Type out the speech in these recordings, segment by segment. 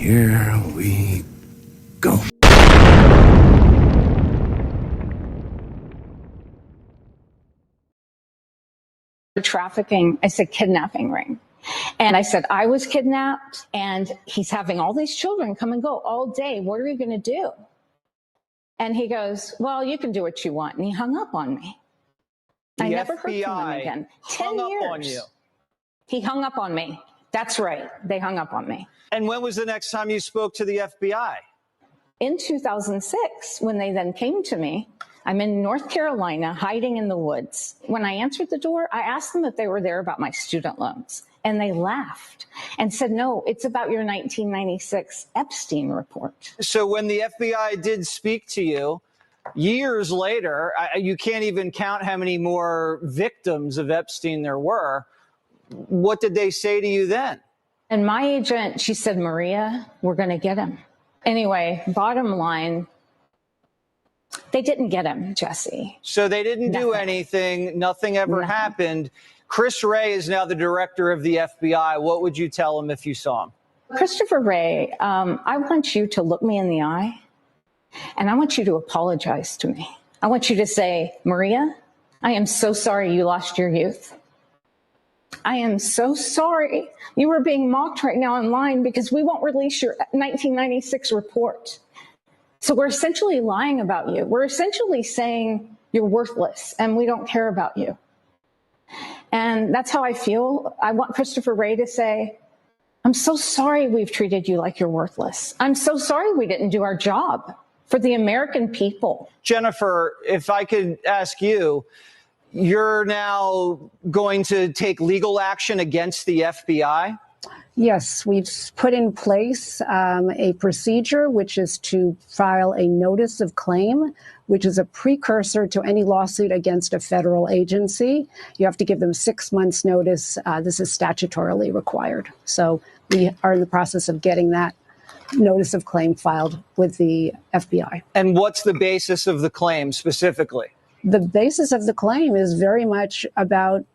Here we go. Trafficking, I said kidnapping ring. And I said, I was kidnapped and he's having all these children come and go all day. What are you going to do? And he goes, well, you can do what you want. And he hung up on me. I never heard from him again. 10 years. On you. He hung up on me. That's right. They hung up on me. And when was the next time you spoke to the FBI? In 2006, when they then came to me. I'm in North Carolina, hiding in the woods. When I answered the door, I asked them if they were there about my student loans. And they laughed and said, no, it's about your 1996 Epstein report. So when the FBI did speak to you, years later, you can't even count how many more victims of Epstein there were. What did they say to you then? And my agent, she said, Maria, we're going to get him. Anyway, bottom line, they didn't get him, Jesse. So they didn't do anything. Nothing ever happened. Chris Wray is now the director of the FBI. What would you tell him if you saw him? Christopher Wray, I want you to look me in the eye, and I want you to apologize to me. I want you to say, Maria, I am so sorry you lost your youth. I am so sorry you are being mocked right now online because we won't release your 1996 report. So we're essentially lying about you. We're essentially saying you're worthless and we don't care about you. And that's how I feel. I want Christopher Wray to say, I'm so sorry we've treated you like you're worthless. I'm so sorry we didn't do our job for the American people. Jennifer, if I could ask you, you're now going to take legal action against the FBI? Yes, we've put in place a procedure, which is to file a notice of claim, which is a precursor to any lawsuit against a federal agency. You have to give them 6 months notice. This is statutorily required. So we are in the process of getting that notice of claim filed with the FBI. And what's the basis of the claim specifically? The basis of the claim is very much about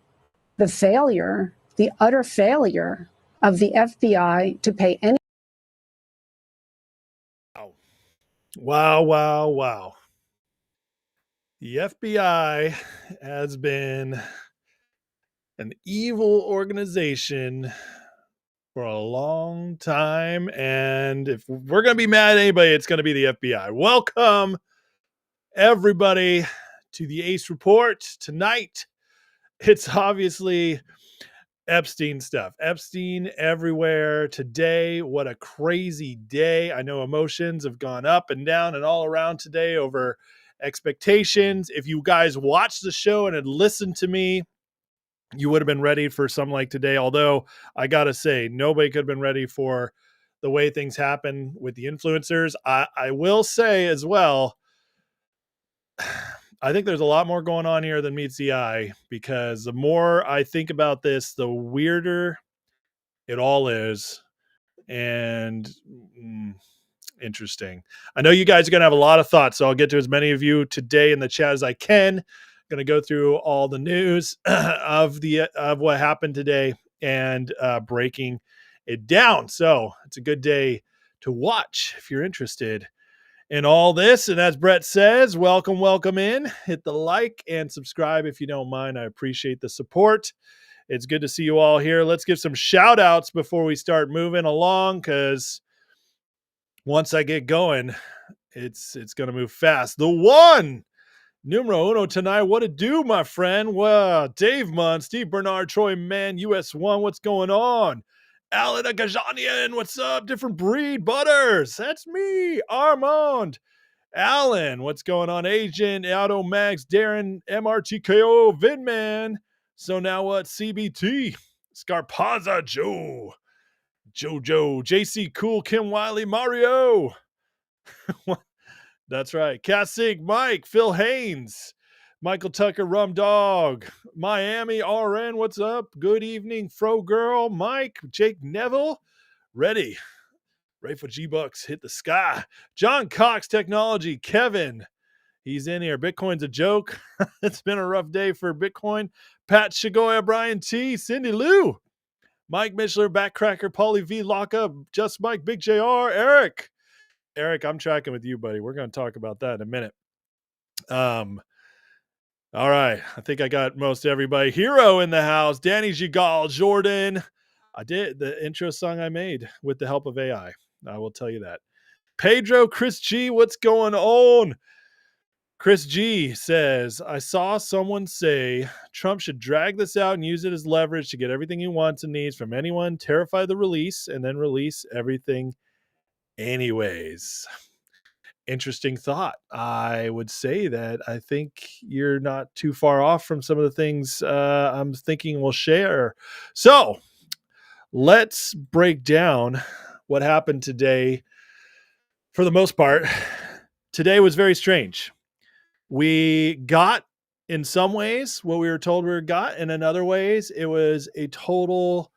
the failure, the utter failure of the FBI to pay any. Wow. The FBI has been an evil organization for a long time. And if we're going to be mad at anybody, it's going to be the FBI. Welcome, everybody, to the Ace Report. Tonight, it's obviously Epstein stuff. Epstein everywhere today. What a crazy day. I know emotions have gone up and down and all around today over expectations. If you guys watched the show and had listened to me, you would have been ready for something like today. Although I got to say, nobody could have been ready for the way things happen with the influencers. I will say as well, I think there's a lot more going on here than meets the eye, because the more I think about this, the weirder it all is. And interesting. I know you guys are going to have a lot of thoughts, so I'll get to as many of you today in the chat as I can. I'm going to go through all the news of what happened today and breaking it down. So it's a good day to watch if you're interested in all this. And as Brett says, welcome in. Hit the like and subscribe if you don't mind. I appreciate the support. It's good to see you all here. Let's give some shout outs before we start moving along, because once I get going, it's going to move fast. The one, numero uno tonight. What it do, my friend? Well, Dave Munn, Steve Bernard, Troy Mann, US1. What's going on? Alan Agajanian, what's up? Different breed, Butters. That's me, Armand. Alan, what's going on? Agent, Auto Max, Darren, MRTKO, Vidman. So now what? CBT, Scarpazza, Joe, Jojo, JC Cool, Kim Wiley, Mario. That's right. Cassig, Mike, Phil Haynes, Michael Tucker, Rum Dog, Miami, RN, what's up? Good evening, Fro Girl, Mike, Jake Neville, ready for G-Bucks, hit the sky. John Cox Technology, Kevin, he's in here. Bitcoin's a joke. It's been a rough day for Bitcoin. Pat Shigoya, Brian T, Cindy Lou, Mike Mishler, Backcracker, Paulie V, Lockup, Just Mike, Big JR, Eric. Eric, I'm tracking with you, buddy. We're going to talk about that in a minute. All right. I think I got most everybody. Hero in the house. Danny Gigal, Jordan. I did the intro song I made with the help of AI. I will tell you that. Pedro, Chris G, what's going on? Chris G says, I saw someone say Trump should drag this out and use it as leverage to get everything he wants and needs from anyone, terrify the release, and then release everything anyways. Interesting thought. I would say that I think you're not too far off from some of the things I'm thinking we'll share. So let's break down what happened today. For the most part, today was very strange. We got, in some ways, what we were told we got, and in other ways, it was a total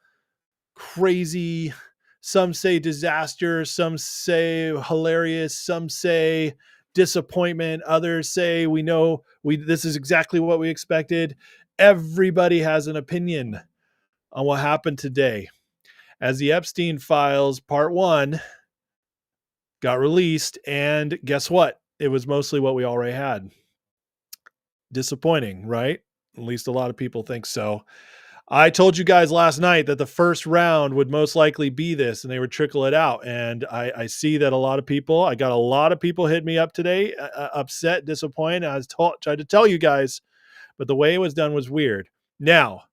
crazy, some say disaster, some say hilarious, some say disappointment, others say this is exactly what we expected. Everybody has an opinion on what happened today. As the Epstein Files Part 1 got released, and guess what? It was mostly what we already had. Disappointing, right? At least a lot of people think so. I told you guys last night that the first round would most likely be this, and they would trickle it out. And I see that I got a lot of people hit me up today, upset, disappointed. I tried to tell you guys, but the way it was done was weird. Now,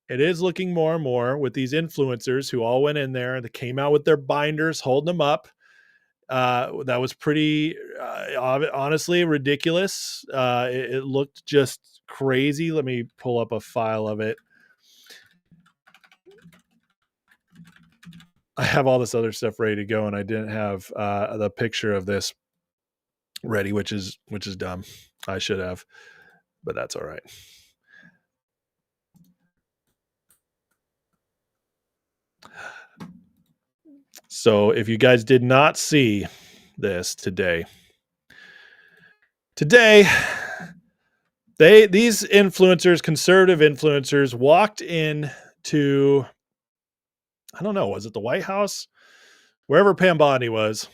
it is looking more and more with these influencers who all went in there and they came out with their binders, holding them up. That was pretty, honestly, ridiculous. It looked just crazy. Let me pull up a file of it. I have all this other stuff ready to go, and I didn't have the picture of this ready, which is dumb. I should have, but that's all right. So if you guys did not see this today, these influencers, conservative influencers, walked in to, I don't know, was it the White House? Wherever Pam Bondi was,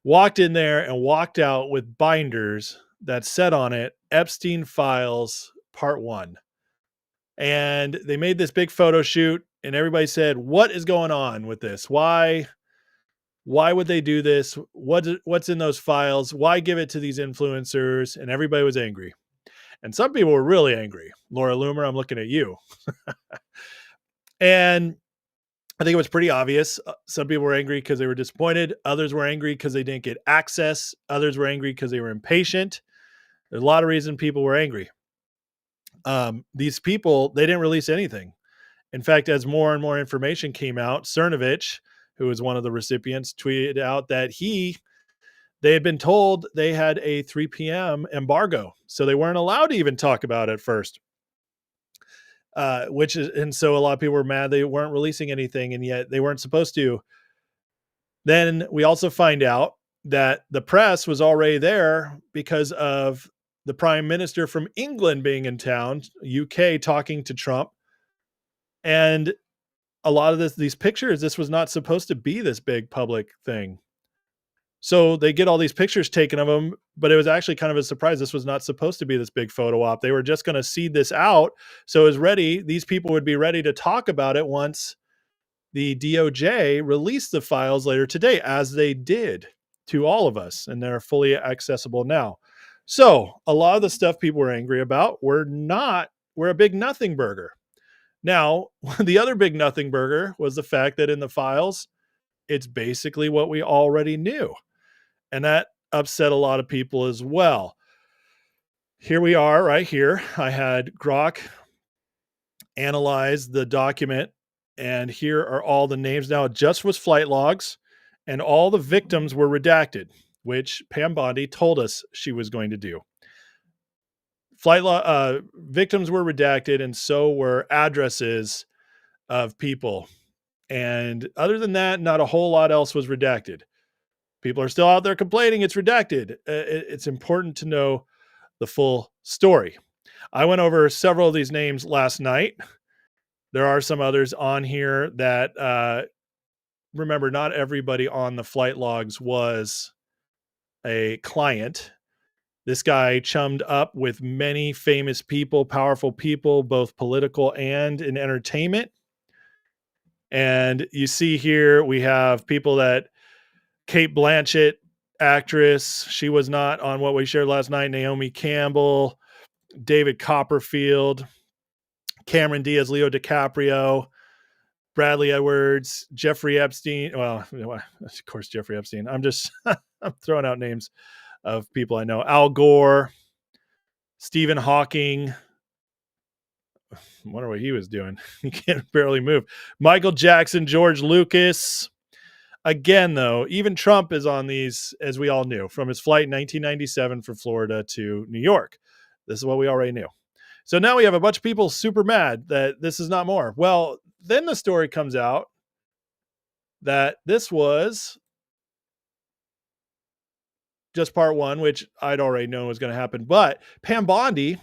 walked in there and walked out with binders that said on it, Epstein Files Part 1. And they made this big photo shoot, and everybody said, what is going on with this? Why would they do this? What's in those files? Why give it to these influencers? And everybody was angry. And some people were really angry. Laura Loomer, I'm looking at you. And I think it was pretty obvious. Some people were angry because they were disappointed. Others were angry because they didn't get access. Others were angry because they were impatient. There's a lot of reasons people were angry. These people, they didn't release anything. In fact, as more and more information came out, Cernovich, who was one of the recipients, tweeted out that they had been told they had a 3 p.m. embargo. So they weren't allowed to even talk about it first. And so a lot of people were mad they weren't releasing anything, and yet they weren't supposed to. Then we also find out that the press was already there because of the Prime Minister from England being in town, UK, talking to Trump. And a lot of these pictures, this was not supposed to be this big public thing. So they get all these pictures taken of them, but it was actually kind of a surprise. This was not supposed to be this big photo op. They were just going to seed this out. So it was ready. These people would be ready to talk about it once the DOJ released the files later today, as they did to all of us. And they're fully accessible now. So a lot of the stuff people were angry about were a big nothing burger. Now, the other big nothing burger was the fact that in the files, it's basically what we already knew. And that upset a lot of people as well. Here we are right here. I had Grok analyze the document, and here are all the names. Now, it just was flight logs, and all the victims were redacted, which Pam Bondi told us she was going to do. Victims were redacted, and so were addresses of people. And other than that, not a whole lot else was redacted. People are still out there complaining it's redacted. It's important to know the full story. I went over several of these names last night, There are some others on here that, remember, not everybody on the flight logs was a client. This guy chummed up with many famous people, powerful people, both political and in entertainment. And you see here, we have people that Kate Blanchett, actress, she was not on What We Shared Last Night. Naomi Campbell, David Copperfield, Cameron Diaz, Leo DiCaprio, Bradley Edwards, Jeffrey Epstein. Well, of course, Jeffrey Epstein. I'm just I'm throwing out names of people I know. Al Gore, Stephen Hawking. I wonder what he was doing. He can't barely move. Michael Jackson, George Lucas. Again, though, even Trump is on these, as we all knew, from his flight in 1997 from Florida to New York. This is what we already knew. So now we have a bunch of people super mad that this is not more. Well, then the story comes out that this was just part one, which I'd already known was going to happen. But Pam Bondi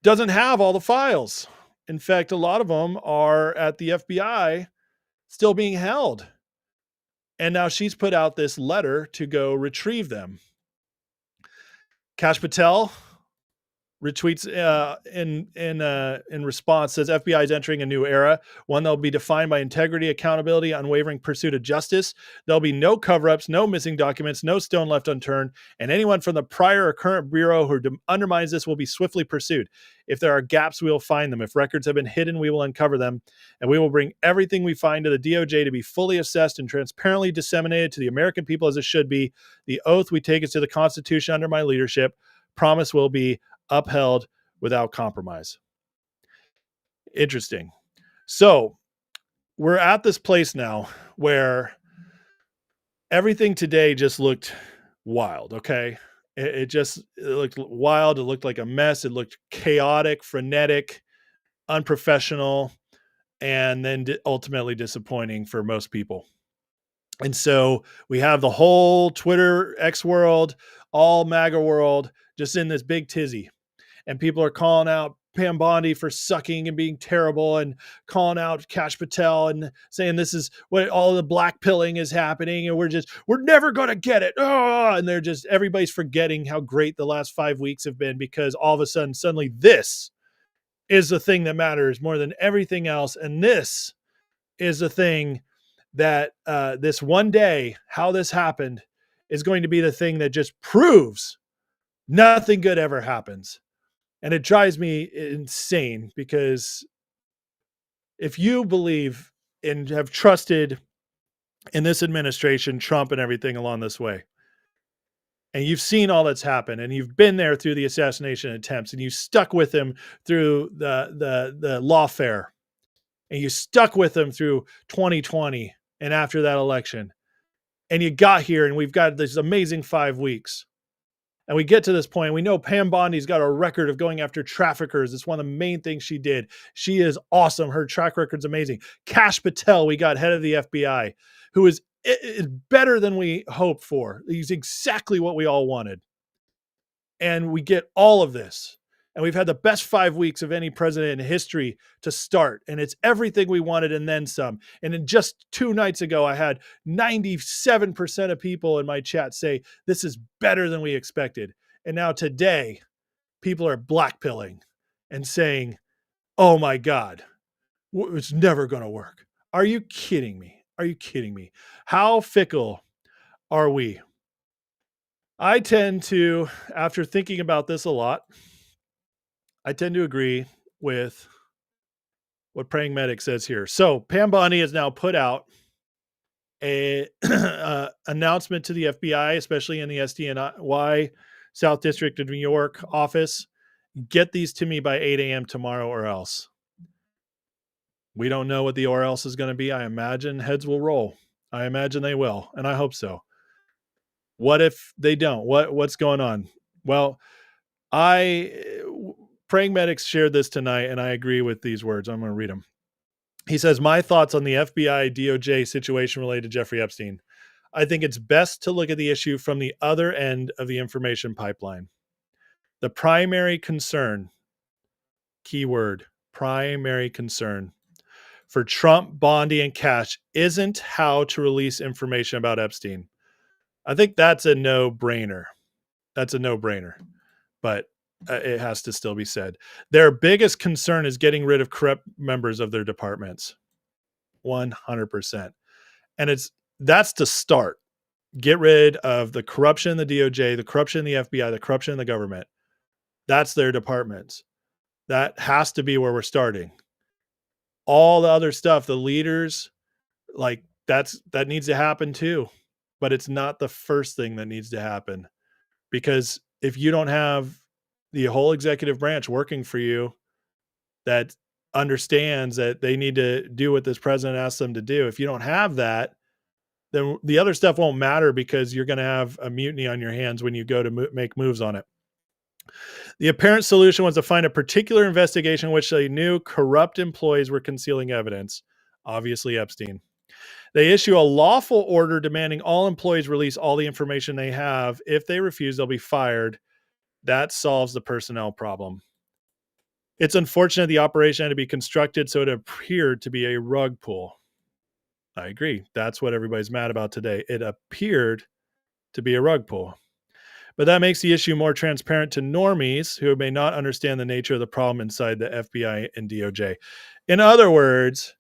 doesn't have all the files. In fact, a lot of them are at the FBI still being held. And now she's put out this letter to go retrieve them. Kash Patel retweets in response, says FBI is entering a new era, one that will be defined by integrity, accountability, unwavering pursuit of justice. There'll be no cover-ups, no missing documents, no stone left unturned, and anyone from the prior or current bureau who undermines this will be swiftly pursued. If there are gaps, we will find them. If records have been hidden, we will uncover them, and we will bring everything we find to the DOJ to be fully assessed and transparently disseminated to the American people as it should be. The oath we take is to the Constitution under my leadership. Promise will be upheld without compromise. Interesting. So we're at this place now where everything today just looked wild. Okay. It looked wild. It looked like a mess. It looked chaotic, frenetic, unprofessional, and then ultimately disappointing for most people. And so we have the whole Twitter X world, all MAGA world, just in this big tizzy. And people are calling out Pam Bondi for sucking and being terrible, and calling out Kash Patel and saying this is what all the black pilling is happening. And we're never going to get it. Oh, and everybody's forgetting how great the last 5 weeks have been, because all of a sudden, suddenly this is the thing that matters more than everything else. And this is the thing that this one day, how this happened, is going to be the thing that just proves nothing good ever happens. And it drives me insane, because if you believe and have trusted in this administration, Trump and everything along this way, and you've seen all that's happened, and you've been there through the assassination attempts, and you stuck with him through the lawfare, and you stuck with him through 2020 and after that election, and you got here, and we've got this amazing 5 weeks. And we get to this point. We know Pam Bondi's got a record of going after traffickers. It's one of the main things she did. She is awesome. Her track record's amazing. Kash Patel, we got head of the FBI, who is better than we hoped for. He's exactly what we all wanted. And we get all of this. And we've had the best 5 weeks of any president in history to start. And it's everything we wanted and then some. And then just 2 nights ago, I had 97% of people in my chat say, this is better than we expected. And now today, people are blackpilling and saying, oh my God, it's never going to work. Are you kidding me? Are you kidding me? How fickle are we? I tend to, after thinking about this a lot, I tend to agree with what Praying Medic says here. So Pam Bondi has now put out a announcement to the FBI, especially in the SDNY South District of New York office. Get these to me by 8 a.m. tomorrow or else. We don't know what the or else is going to be. I imagine heads will roll. I imagine they will, and I hope so. What if they don't? What's going on? Well, Praying Medics shared this tonight, and I agree with these words. I'm going to read them. He says, my thoughts on the FBI DOJ situation related to Jeffrey Epstein. I think it's best to look at the issue from the other end of the information pipeline. The primary concern, keyword, primary concern, for Trump, Bondi, and Kash isn't how to release information about Epstein. I think that's a no-brainer. That's a no-brainer. But it has to still be said. Their biggest concern is getting rid of corrupt members of their departments. 100%. And that's to start. Get rid of the corruption in the DOJ, the corruption in the FBI, the corruption in the government. That's their departments. That has to be where we're starting. All the other stuff, the leaders, like that needs to happen too. But it's not the first thing that needs to happen. Because if you don't have the whole executive branch working for you that understands that they need to do what this president asks them to do, if you don't have that, then the other stuff won't matter because you're going to have a mutiny on your hands when you go to make moves on it. The apparent solution was to find a particular investigation in which they knew corrupt employees were concealing evidence, obviously Epstein. They issue a lawful order demanding all employees release all the information they have. If they refuse, they'll be fired. That solves the personnel problem. It's unfortunate the operation had to be constructed so it appeared to be a rug pull. I agree. That's what everybody's mad about today. It appeared to be a rug pull. But that makes the issue more transparent to normies who may not understand the nature of the problem inside the FBI and DOJ. In other words,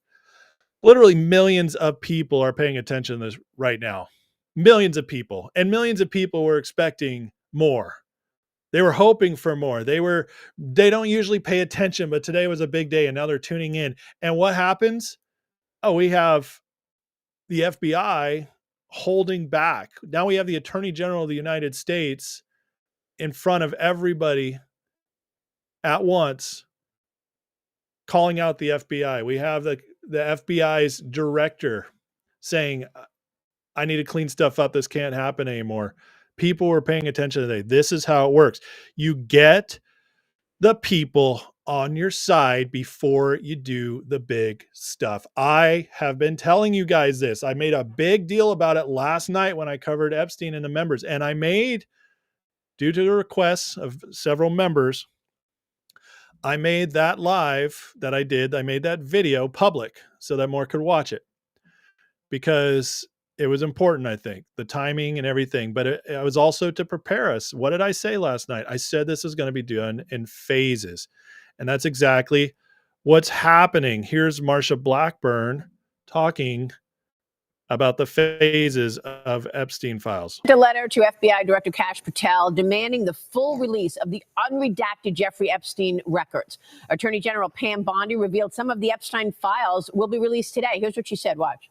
literally millions of people are paying attention to this right now. Millions of people. And millions of people were expecting more. They were hoping for more. They don't usually pay attention, but today was a big day and now they're tuning in. And what happens? Oh, we have the FBI holding back. Now we have the Attorney General of the United States in front of everybody at once calling out the FBI. We have the FBI's director saying, I need to clean stuff up. This can't happen anymore. People were paying attention today. This is how it works. You get the people on your side before you do the big stuff. I have been telling you guys this. I made a big deal about it last night when I covered Epstein and the members. And I made, due to the requests of several members, I made that live that I did. I made that video public so that more could watch it. Because it was important, I think, the timing and everything, but it was also to prepare us. What did I say last night? I said this is going to be done in phases. And that's exactly what's happening. Here's Marsha Blackburn talking about the phases of Epstein files. A letter to FBI Director Kash Patel demanding the full release of the unredacted Jeffrey Epstein records. Attorney General Pam Bondi revealed some of the Epstein files will be released today. Here's what she said. Watch.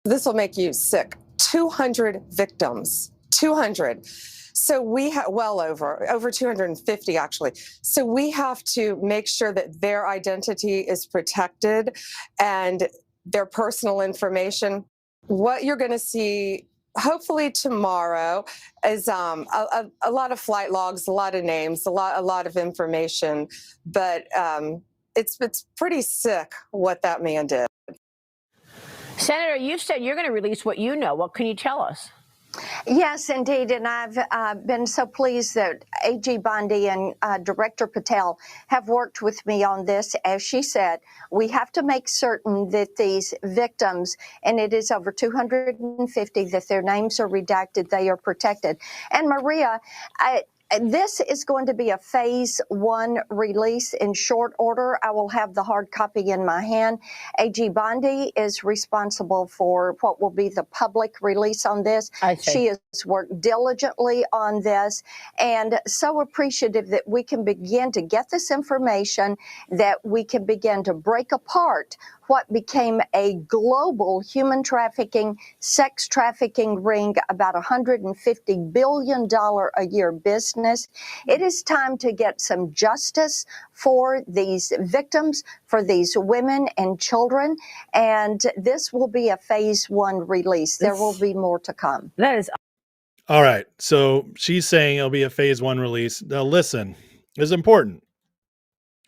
This will make you sick. 200 victims. 200. So we have over 250 actually. So we have to make sure that their identity is protected and their personal information. What you're going to see hopefully tomorrow is a lot of flight logs, a lot of names, a lot of information, but it's pretty sick what that man did. Senator, you said you're going to release what you know. What can you tell us? Yes, indeed. And I've been so pleased that AG Bondi and Director Patel have worked with me on this. As she said, we have to make certain that these victims, and it is over 250, that their names are redacted, they are protected. And Maria, this is going to be a phase 1 release in short order. I will have the hard copy in my hand. AG Bondi is responsible for what will be the public release on this. She has worked diligently on this and so appreciative that we can begin to get this information, that we can begin to break apart what became a global human trafficking, sex trafficking ring, about $150 billion a year business. It is time to get some justice for these victims, for these women and children, and this will be a phase 1 release. There will be more to come. That is all right. So she's saying it'll be a phase 1 release. Now listen, it's important.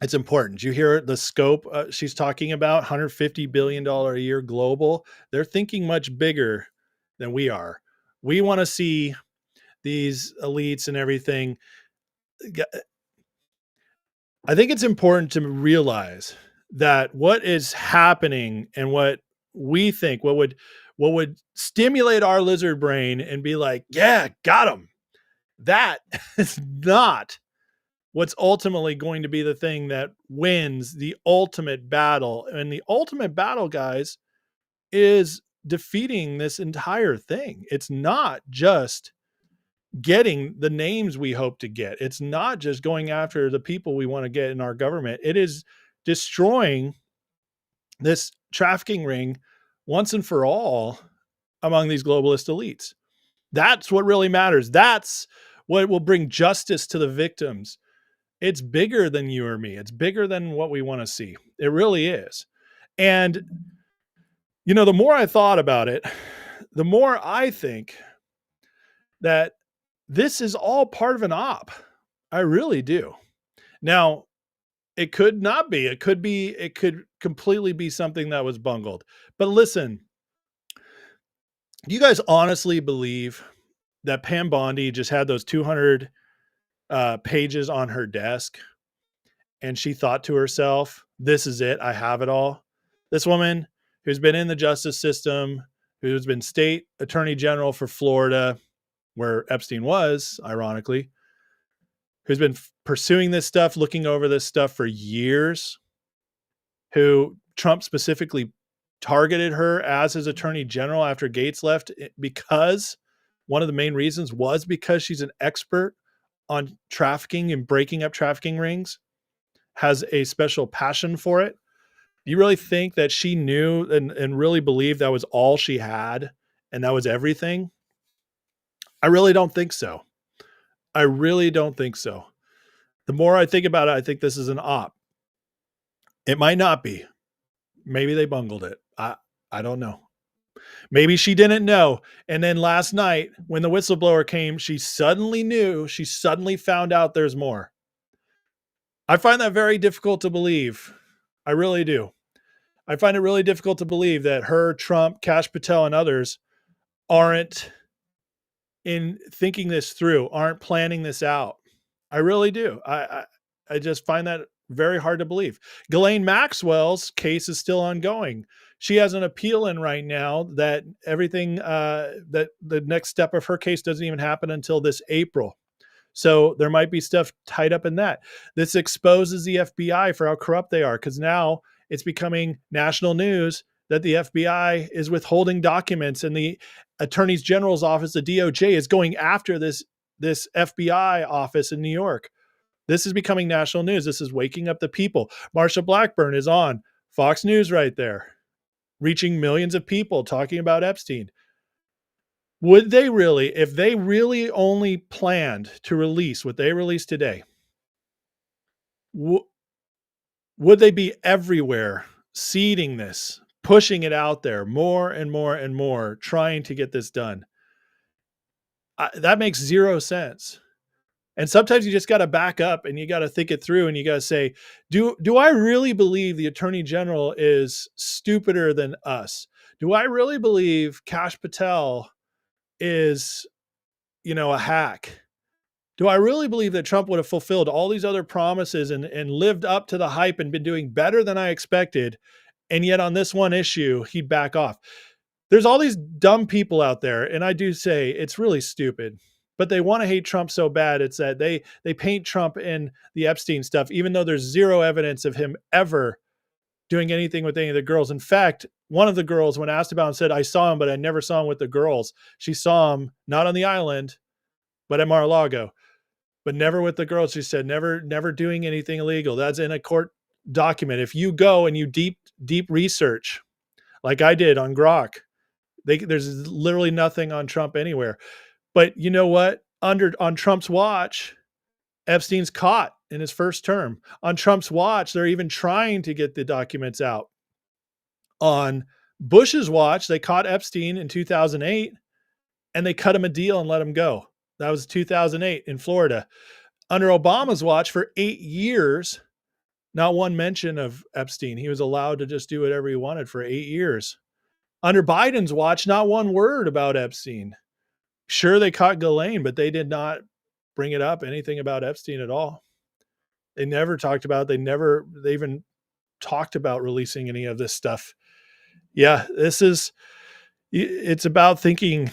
It's important. You hear the scope she's talking about, $150 billion a year global. They're thinking much bigger than we are. We want to see these elites and everything. I think it's important to realize that what is happening and what we think, what would stimulate our lizard brain and be like, yeah, got him. That is not what's ultimately going to be the thing that wins the ultimate battle. And the ultimate battle, guys, is defeating this entire thing. It's not just getting the names we hope to get. It's not just going after the people we want to get in our government. It is destroying this trafficking ring once and for all among these globalist elites. That's what really matters. That's what will bring justice to the victims. It's bigger than you or me. It's bigger than what we want to see. It really is. And, you know, the more I thought about it, the more I think that this is all part of an op. I really do. Now, it could not be. It could completely be something that was bungled. But listen, do you guys honestly believe that Pam Bondi just had those 200 pages on her desk and she thought to herself, this is it, I have it all? This woman who's been in the justice system, who's been state attorney general for Florida, where Epstein was, ironically, who's been pursuing this stuff, looking over this stuff for years, who Trump specifically targeted her as his attorney general after Gates left, because one of the main reasons was because she's an expert on trafficking and breaking up trafficking rings, has a special passion for it. Do you really think that she knew and really believed that was all she had and that was everything? I really don't think so. I really don't think so. The more I think about it, I think this is an op. It might not be. Maybe they bungled it. I don't know. Maybe she didn't know. And then last night, when the whistleblower came, she suddenly knew. She suddenly found out there's more. I find that very difficult to believe. I really do. I find it really difficult to believe that her, Trump, Kash Patel, and others aren't in thinking this through, aren't planning this out. I really do. I just find that very hard to believe. Ghislaine Maxwell's case is still ongoing. She has an appeal in right now that everything, that the next step of her case doesn't even happen until this April. So there might be stuff tied up in that. This exposes the FBI for how corrupt they are, because now it's becoming national news that the FBI is withholding documents, and the Attorney General's office, the DOJ, is going after this FBI office in New York. This is becoming national news. This is waking up the people. Marsha Blackburn is on Fox News right there, reaching millions of people talking about Epstein. Would they really, if they really only planned to release what they released today, would they be everywhere seeding this, pushing it out there more and more and more, trying to get this done? That makes zero sense. And sometimes you just got to back up and you got to think it through, and you got to say, do I really believe the Attorney General is stupider than us? Do I really believe Kash Patel is, a hack? Do I really believe that Trump would have fulfilled all these other promises and lived up to the hype and been doing better than I expected, and yet on this one issue, he'd back off? There's all these dumb people out there, and I do say it's really stupid, but they want to hate Trump so bad. It's that they paint Trump in the Epstein stuff, even though there's zero evidence of him ever doing anything with any of the girls. In fact, one of the girls, when asked about him, said, I saw him, but I never saw him with the girls. She saw him not on the island, but at Mar-a-Lago, but never with the girls. She said, never doing anything illegal. That's in a court document. If you go and you deep research, like I did on Grok, there's literally nothing on Trump anywhere. But you know what? On Trump's watch, Epstein's caught in his first term. On Trump's watch, they're even trying to get the documents out. On Bush's watch, they caught Epstein in 2008, and they cut him a deal and let him go. That was 2008 in Florida. Under Obama's watch for 8 years, not one mention of Epstein. He was allowed to just do whatever he wanted for 8 years. Under Biden's watch, not one word about Epstein. Sure, they caught Ghislaine, but they did not bring it up, anything about Epstein at all. They never talked about it. They even talked about releasing any of this stuff. Yeah, it's about thinking.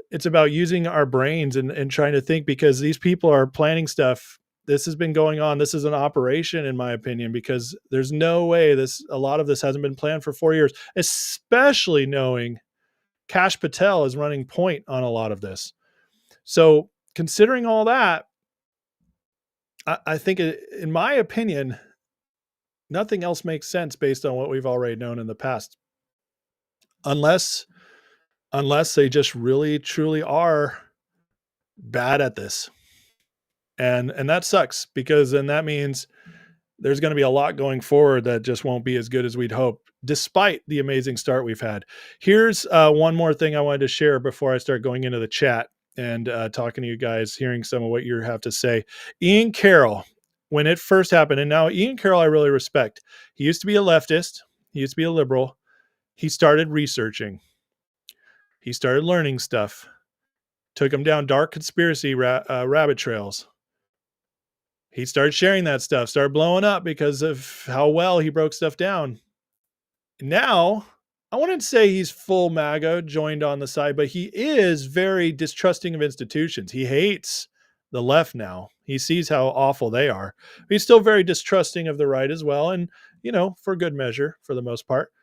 It's about using our brains and trying to think, because these people are planning stuff. This has been going on. This is an operation, in my opinion, because there's no way a lot of this hasn't been planned for 4 years, especially knowing Kash Patel is running point on a lot of this. So considering all that, I think, in my opinion, nothing else makes sense based on what we've already known in the past. Unless they just really, truly are bad at this. And that sucks, because then that means there's going to be a lot going forward that just won't be as good as we'd hoped, despite the amazing start we've had. Here's one more thing I wanted to share before I start going into the chat and talking to you guys, hearing some of what you have to say. Ian Carroll, when it first happened, and now Ian Carroll I really respect. He used to be a leftist. He used to be a liberal. He started researching. He started learning stuff. Took him down dark conspiracy rabbit trails. He started sharing that stuff, started blowing up because of how well he broke stuff down. Now, I wouldn't say he's full MAGA, joined on the side, but he is very distrusting of institutions. He hates the left now. He sees how awful they are. He's still very distrusting of the right as well. And, for good measure, for the most part.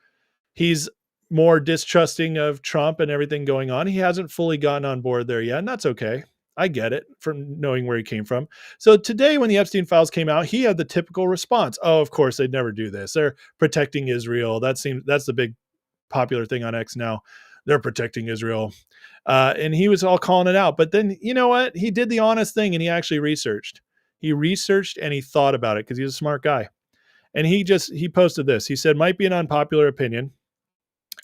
He's more distrusting of Trump and everything going on. He hasn't fully gotten on board there yet, and that's okay. I get it from knowing where he came from. So today, when the Epstein files came out, he had the typical response. Oh, of course, they'd never do this. They're protecting Israel. That's the big popular thing on X now. They're protecting Israel. And he was all calling it out. But then, you know what? He did the honest thing, and he actually researched. He researched and he thought about it, because he's a smart guy. And he posted this. He said, might be an unpopular opinion.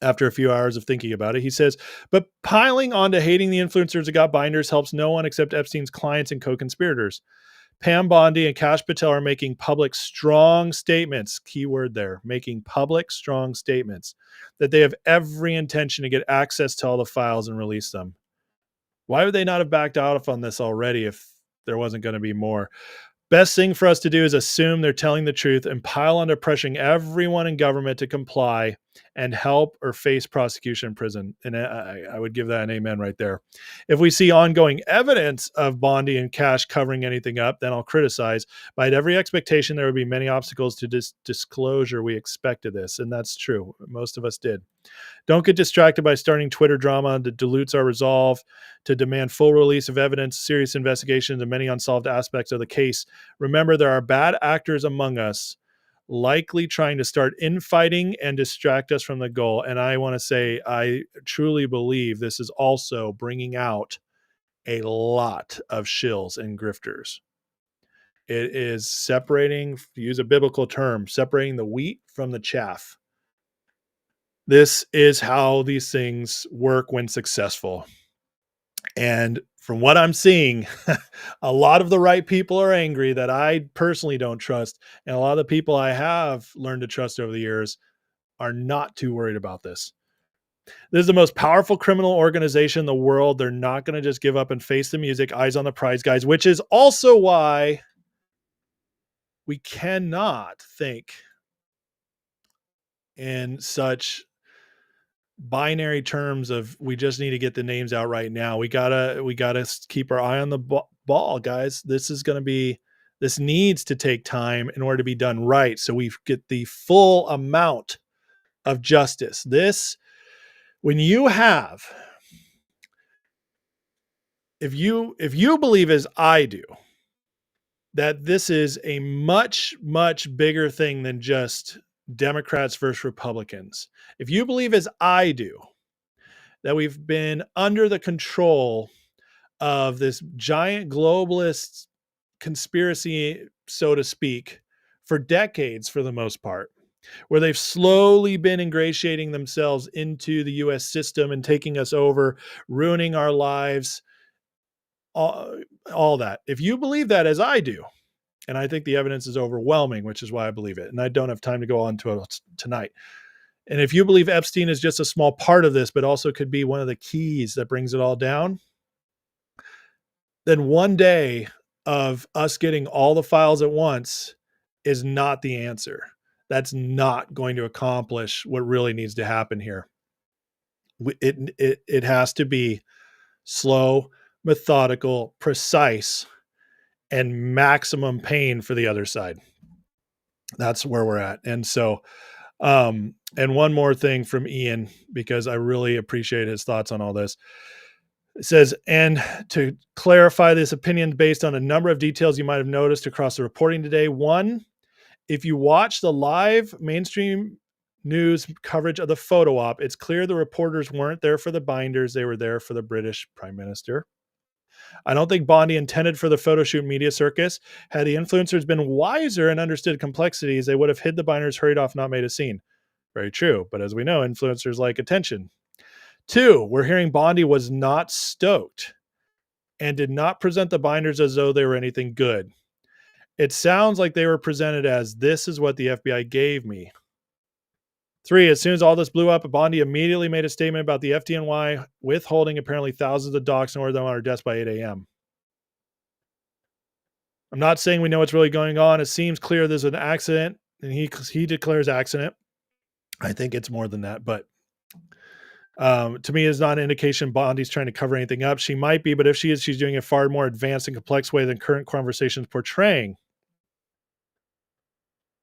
After a few hours of thinking about it, he says, but piling onto hating the influencers that got binders helps no one except Epstein's clients and co-conspirators. Pam Bondi and Kash Patel are making public strong statements, keyword there, making public strong statements, that they have every intention to get access to all the files and release them. Why would they not have backed out on this already if there wasn't going to be more? Best thing for us to do is assume they're telling the truth and pile on to pressuring everyone in government to comply and help or face prosecution in prison. And I would give that an amen right there. If we see ongoing evidence of Bondi and Kash covering anything up, then I'll criticize. But I had every expectation there would be many obstacles to disclosure. We expected this, and that's true. Most of us did. Don't get distracted by starting Twitter drama that dilutes our resolve to demand full release of evidence, serious investigations, and many unsolved aspects of the case. Remember, there are bad actors among us, likely trying to start infighting and distract us from the goal. And I want to say, I truly believe this is also bringing out a lot of shills and grifters. It is separating, to use a biblical term, separating the wheat from the chaff. This is how these things work when successful. And from what I'm seeing, a lot of the right people are angry that I personally don't trust. And a lot of the people I have learned to trust over the years are not too worried about this. This is the most powerful criminal organization in the world. They're not going to just give up and face the music, eyes on the prize, guys, which is also why we cannot think in such binary terms of we just need to get the names out right now. We gotta keep our eye on the ball, guys. This needs to take time in order to be done right, so we get the full amount of justice. When you have, if you believe as I do that this is a much, much bigger thing than just Democrats versus Republicans. If you believe as I do that we've been under the control of this giant globalist conspiracy, so to speak, for decades for the most part, where they've slowly been ingratiating themselves into the US system and taking us over, ruining our lives, all that. If you believe that as I do, and I think the evidence is overwhelming, which is why I believe it. And I don't have time to go on to it tonight. And if you believe Epstein is just a small part of this, but also could be one of the keys that brings it all down, then one day of us getting all the files at once is not the answer. That's not going to accomplish what really needs to happen here. It has to be slow, methodical, precise, and maximum pain for the other side. That's where we're at. And so, and one more thing from Ian, because I really appreciate his thoughts on all this. It says, and to clarify this opinion based on a number of details you might have noticed across the reporting today. One, if you watch the live mainstream news coverage of the photo op, it's clear the reporters weren't there for the binders. They were there for the British Prime Minister. I don't think Bondi intended for the photo shoot media circus. Had the influencers been wiser and understood complexities, they would have hid the binders, hurried off, not made a scene. Very true. But as we know, influencers like attention. Two, we're hearing Bondi was not stoked and did not present the binders as though they were anything good. It sounds like they were presented as, this is what the FBI gave me. Three, as soon as all this blew up, Bondi immediately made a statement about the FDNY withholding apparently thousands of docs and ordered them on our desk by 8 a.m. I'm not saying we know what's really going on. It seems clear there's an accident, and he declares accident. I think it's more than that, but to me, it's not an indication Bondi's trying to cover anything up. She might be, but if she is, she's doing it far more advanced and complex way than current conversations portraying.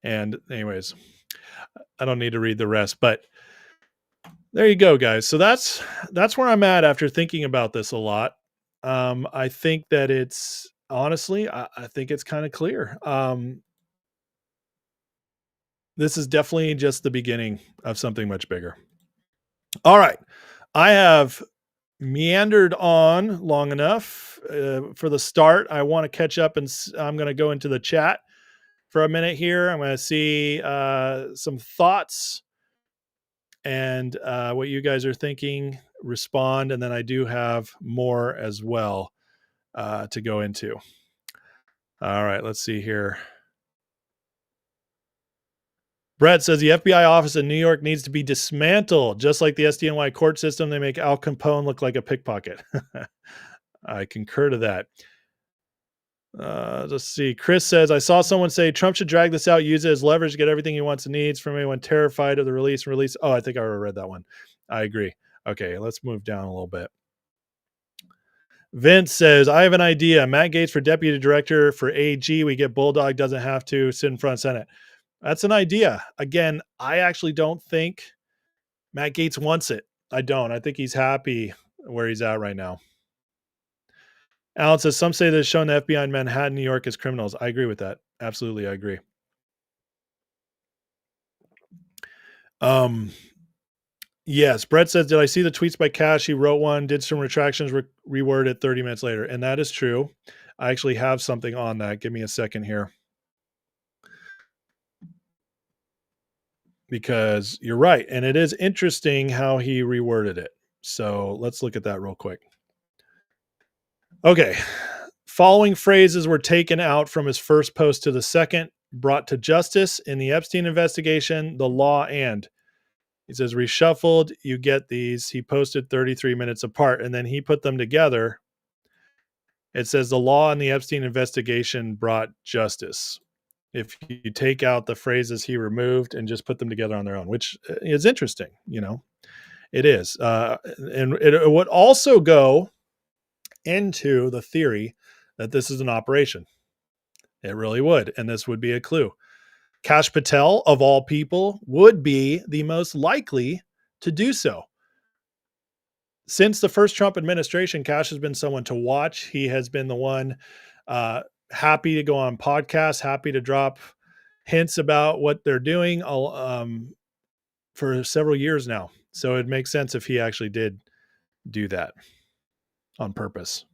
And anyways, I don't need to read the rest, but there you go, guys. So that's where I'm at after thinking about this a lot. I think that it's honestly, I think it's kind of clear. This is definitely just the beginning of something much bigger. All right. I have meandered on long enough for the start. I want to catch up, and I'm going to go into the chat for a minute here. I'm going to see some thoughts and what you guys are thinking, respond, and then I do have more as well to go into. All right, let's see here. Brett says the FBI office in New York needs to be dismantled. Just like the SDNY court system, they make Al Capone look like a pickpocket. I concur to that. Let's see. Chris says, I saw someone say Trump should drag this out, use it as leverage to get everything he wants and needs from anyone terrified of the release. Oh, I think I already read that one. I agree. Okay, let's move down a little bit. Vince says, I have an idea. Matt Gaetz for deputy director for AG. We get Bulldog, doesn't have to sit in front of Senate. That's an idea. Again, I actually don't think Matt Gaetz wants it. I don't. I think he's happy where he's at right now. Alan says, some say that it's shown the FBI in Manhattan, New York as criminals. I agree with that. Absolutely, I agree. Yes, Brett says, did I see the tweets by Kash? He wrote one, did some retractions, reworded it 30 minutes later. And that is true. I actually have something on that. Give me a second here. Because you're right. And it is interesting how he reworded it. So let's look at that real quick. Okay. Following phrases were taken out from his first post to the second, brought to justice in the Epstein investigation, the law, and he says reshuffled. You get these. He posted 33 minutes apart, and then he put them together. It says the law and the Epstein investigation brought justice. If you take out the phrases he removed and just put them together on their own, which is interesting, it is. And it would also go into the theory that this is an operation. It really would. And this would be a clue. Kash Patel, of all people, would be the most likely to do so. Since the first Trump administration, Kash has been someone to watch. He has been the one happy to go on podcasts, happy to drop hints about what they're doing for several years now. So it makes sense if he actually did do that on purpose.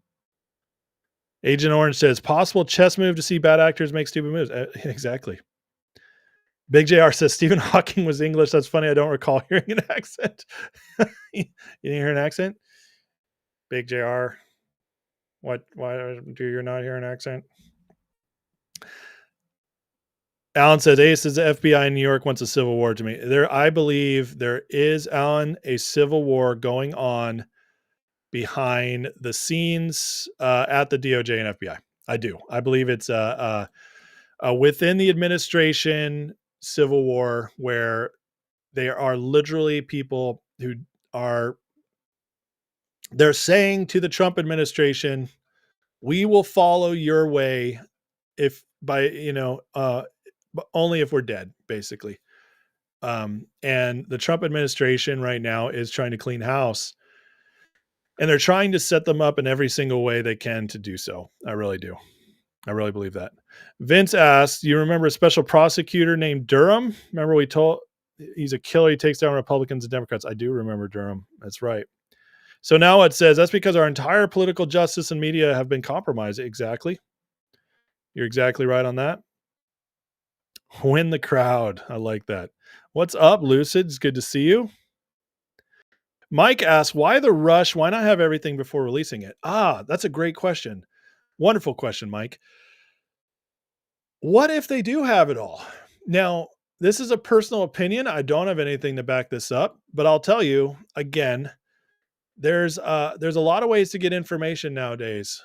Agent Orange says, possible chess move to see bad actors make stupid moves. Exactly. Big JR says, Stephen Hawking was English. That's funny. I don't recall hearing an accent. You didn't hear an accent? Big JR. Why do you not hear an accent? Alan says, Ace says the FBI in New York wants a civil war to me. I believe there is, Alan, a civil war going on behind the scenes at the DOJ and FBI. I do. I believe it's within the administration civil war where there are literally people who they're saying to the Trump administration, we will follow your way if by, but only if we're dead, basically. And the Trump administration right now is trying to clean house, and they're trying to set them up in every single way they can to do so. I really do. I really believe that. Vince asked, you remember a special prosecutor named Durham? Remember we told he's a killer. He takes down Republicans and Democrats. I do remember Durham. That's right. So now it says that's because our entire political justice and media have been compromised. Exactly. You're exactly right on that. Win the crowd. I like that. What's up, Lucid? It's good to see you. Mike asks, why the rush? Why not have everything before releasing it? That's a great question. Wonderful question, Mike. What if they do have it all? Now, this is a personal opinion. I don't have anything to back this up, but I'll tell you again, there's a lot of ways to get information nowadays.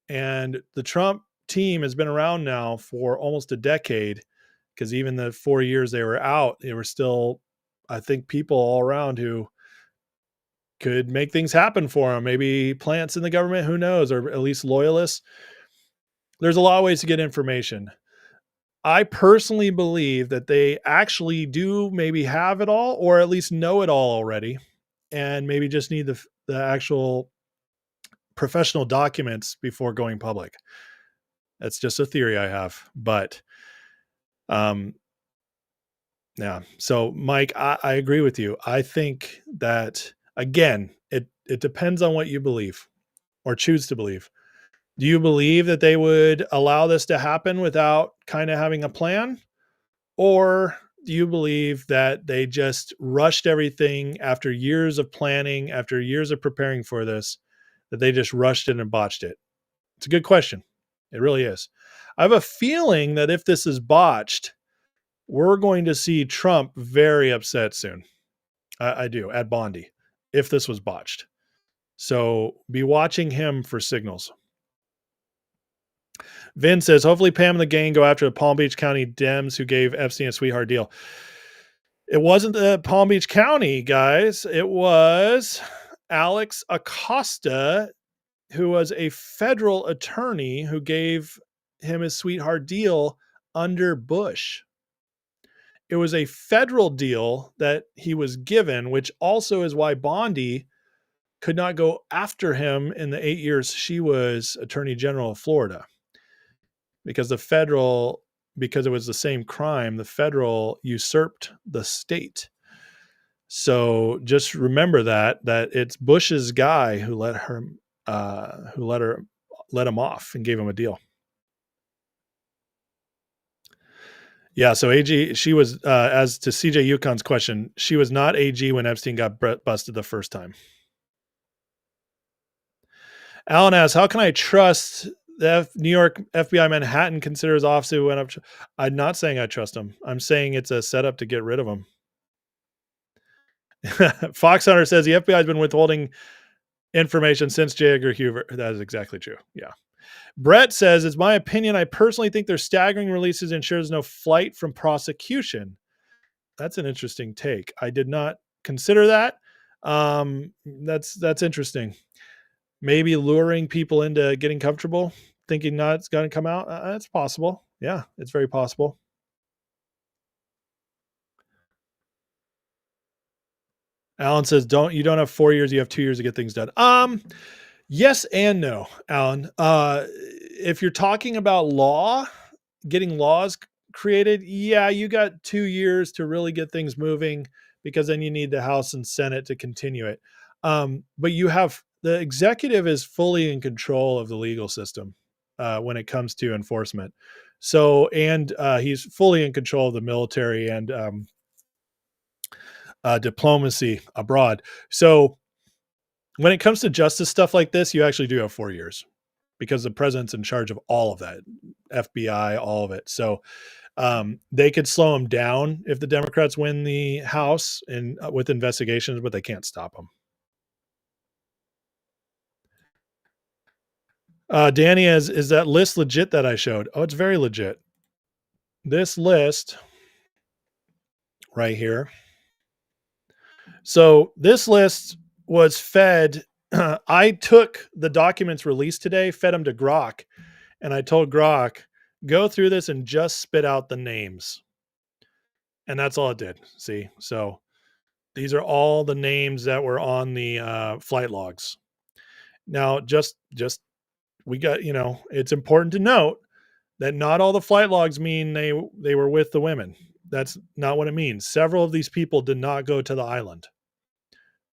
And the Trump team has been around now for almost a decade, because even the 4 years they were out, there were still, I think, people all around who could make things happen for them. Maybe plants in the government, who knows, or at least loyalists. There's a lot of ways to get information. I personally believe that they actually do maybe have it all, or at least know it all already, and maybe just need the actual professional documents before going public. That's just a theory I have, but yeah. So Mike, I agree with you. I think that, again, it depends on what you believe or choose to believe. Do you believe that they would allow this to happen without kind of having a plan? Or do you believe that they just rushed everything after years of planning, after years of preparing for this, that they just rushed it and botched it? It's a good question. It really is. I have a feeling that if this is botched, we're going to see Trump very upset soon. I do, at Bondi, if this was botched. So be watching him for signals. Vin says, hopefully Pam and the gang go after the Palm Beach County Dems who gave Epstein a sweetheart deal. It wasn't the Palm Beach County guys. It was Alex Acosta, who was a federal attorney who gave him his sweetheart deal under Bush. It was a federal deal that he was given, which also is why Bondi could not go after him in the 8 years she was Attorney General of Florida. Because because it was the same crime, the federal usurped the state. So just remember that it's Bush's guy who let him off and gave him a deal. Yeah, so AG, she was, as to CJ Yukon's question, she was not AG when Epstein got busted the first time. Alan asks, how can I trust the New York FBI Manhattan considers officer who went up? I'm not saying I trust him. I'm saying it's a setup to get rid of him. Fox Hunter says the FBI has been withholding information since J. Edgar Hoover. That is exactly true. Yeah. Brett says, it's my opinion. I personally think their staggering releases ensures no flight from prosecution. That's an interesting take. I did not consider that. That's interesting. Maybe luring people into getting comfortable, thinking not it's going to come out. That's possible. Yeah, it's very possible. Alan says, you don't have 4 years, you have 2 years to get things done. Yes and no, Alan. If you're talking about getting laws created, yeah, you got 2 years to really get things moving, because then you need the House and Senate to continue it. But the executive is fully in control of the legal system when it comes to enforcement. So, and he's fully in control of the military and diplomacy abroad. So when it comes to justice stuff like this, you actually do have 4 years, because the president's in charge of all of that, FBI, all of it. So they could slow him down if the Democrats win the House and with investigations, but they can't stop him. Danny, is that list legit that I showed? Oh, it's very legit. This list right here. So this list was fed. I took the documents released today, fed them to Grok, and I told Grok, go through this and just spit out the names. And that's all it did. See, so these are all the names that were on the flight logs. Now, just we got, it's important to note that not all the flight logs mean they were with the women. That's not what it means. Several of these people did not go to the island.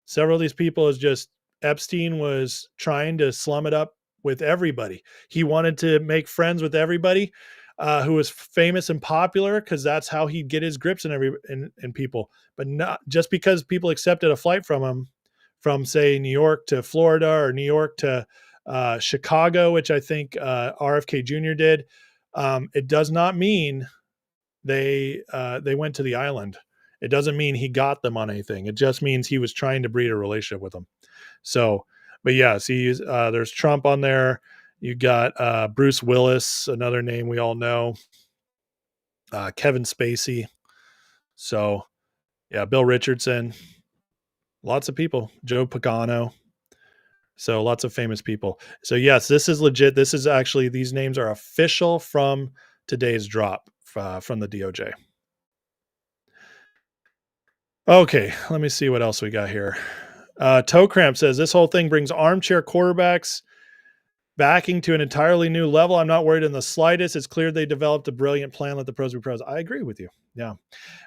Several of these people is just Epstein was trying to slum it up with everybody. He wanted to make friends with everybody who was famous and popular because that's how he'd get his grips and people. But not just because people accepted a flight from him, from say New York to Florida or New York to Chicago, which I think RFK Jr. did. It does not mean they went to the island. It doesn't mean he got them on anything. It just means he was trying to breed a relationship with them. So, but yeah, see, there's Trump on there. You got Bruce Willis, another name we all know. Kevin Spacey. So, yeah, Bill Richardson. Lots of people. Joe Pagano. So lots of famous people. So yes, this is legit. This is actually, these names are official from today's drop from the DOJ. Okay, let me see what else we got here. Toe Cramp says, this whole thing brings armchair quarterbacks backing to an entirely new level. I'm not worried in the slightest. It's clear they developed a brilliant plan. Let the pros be pros. I agree with you. Yeah.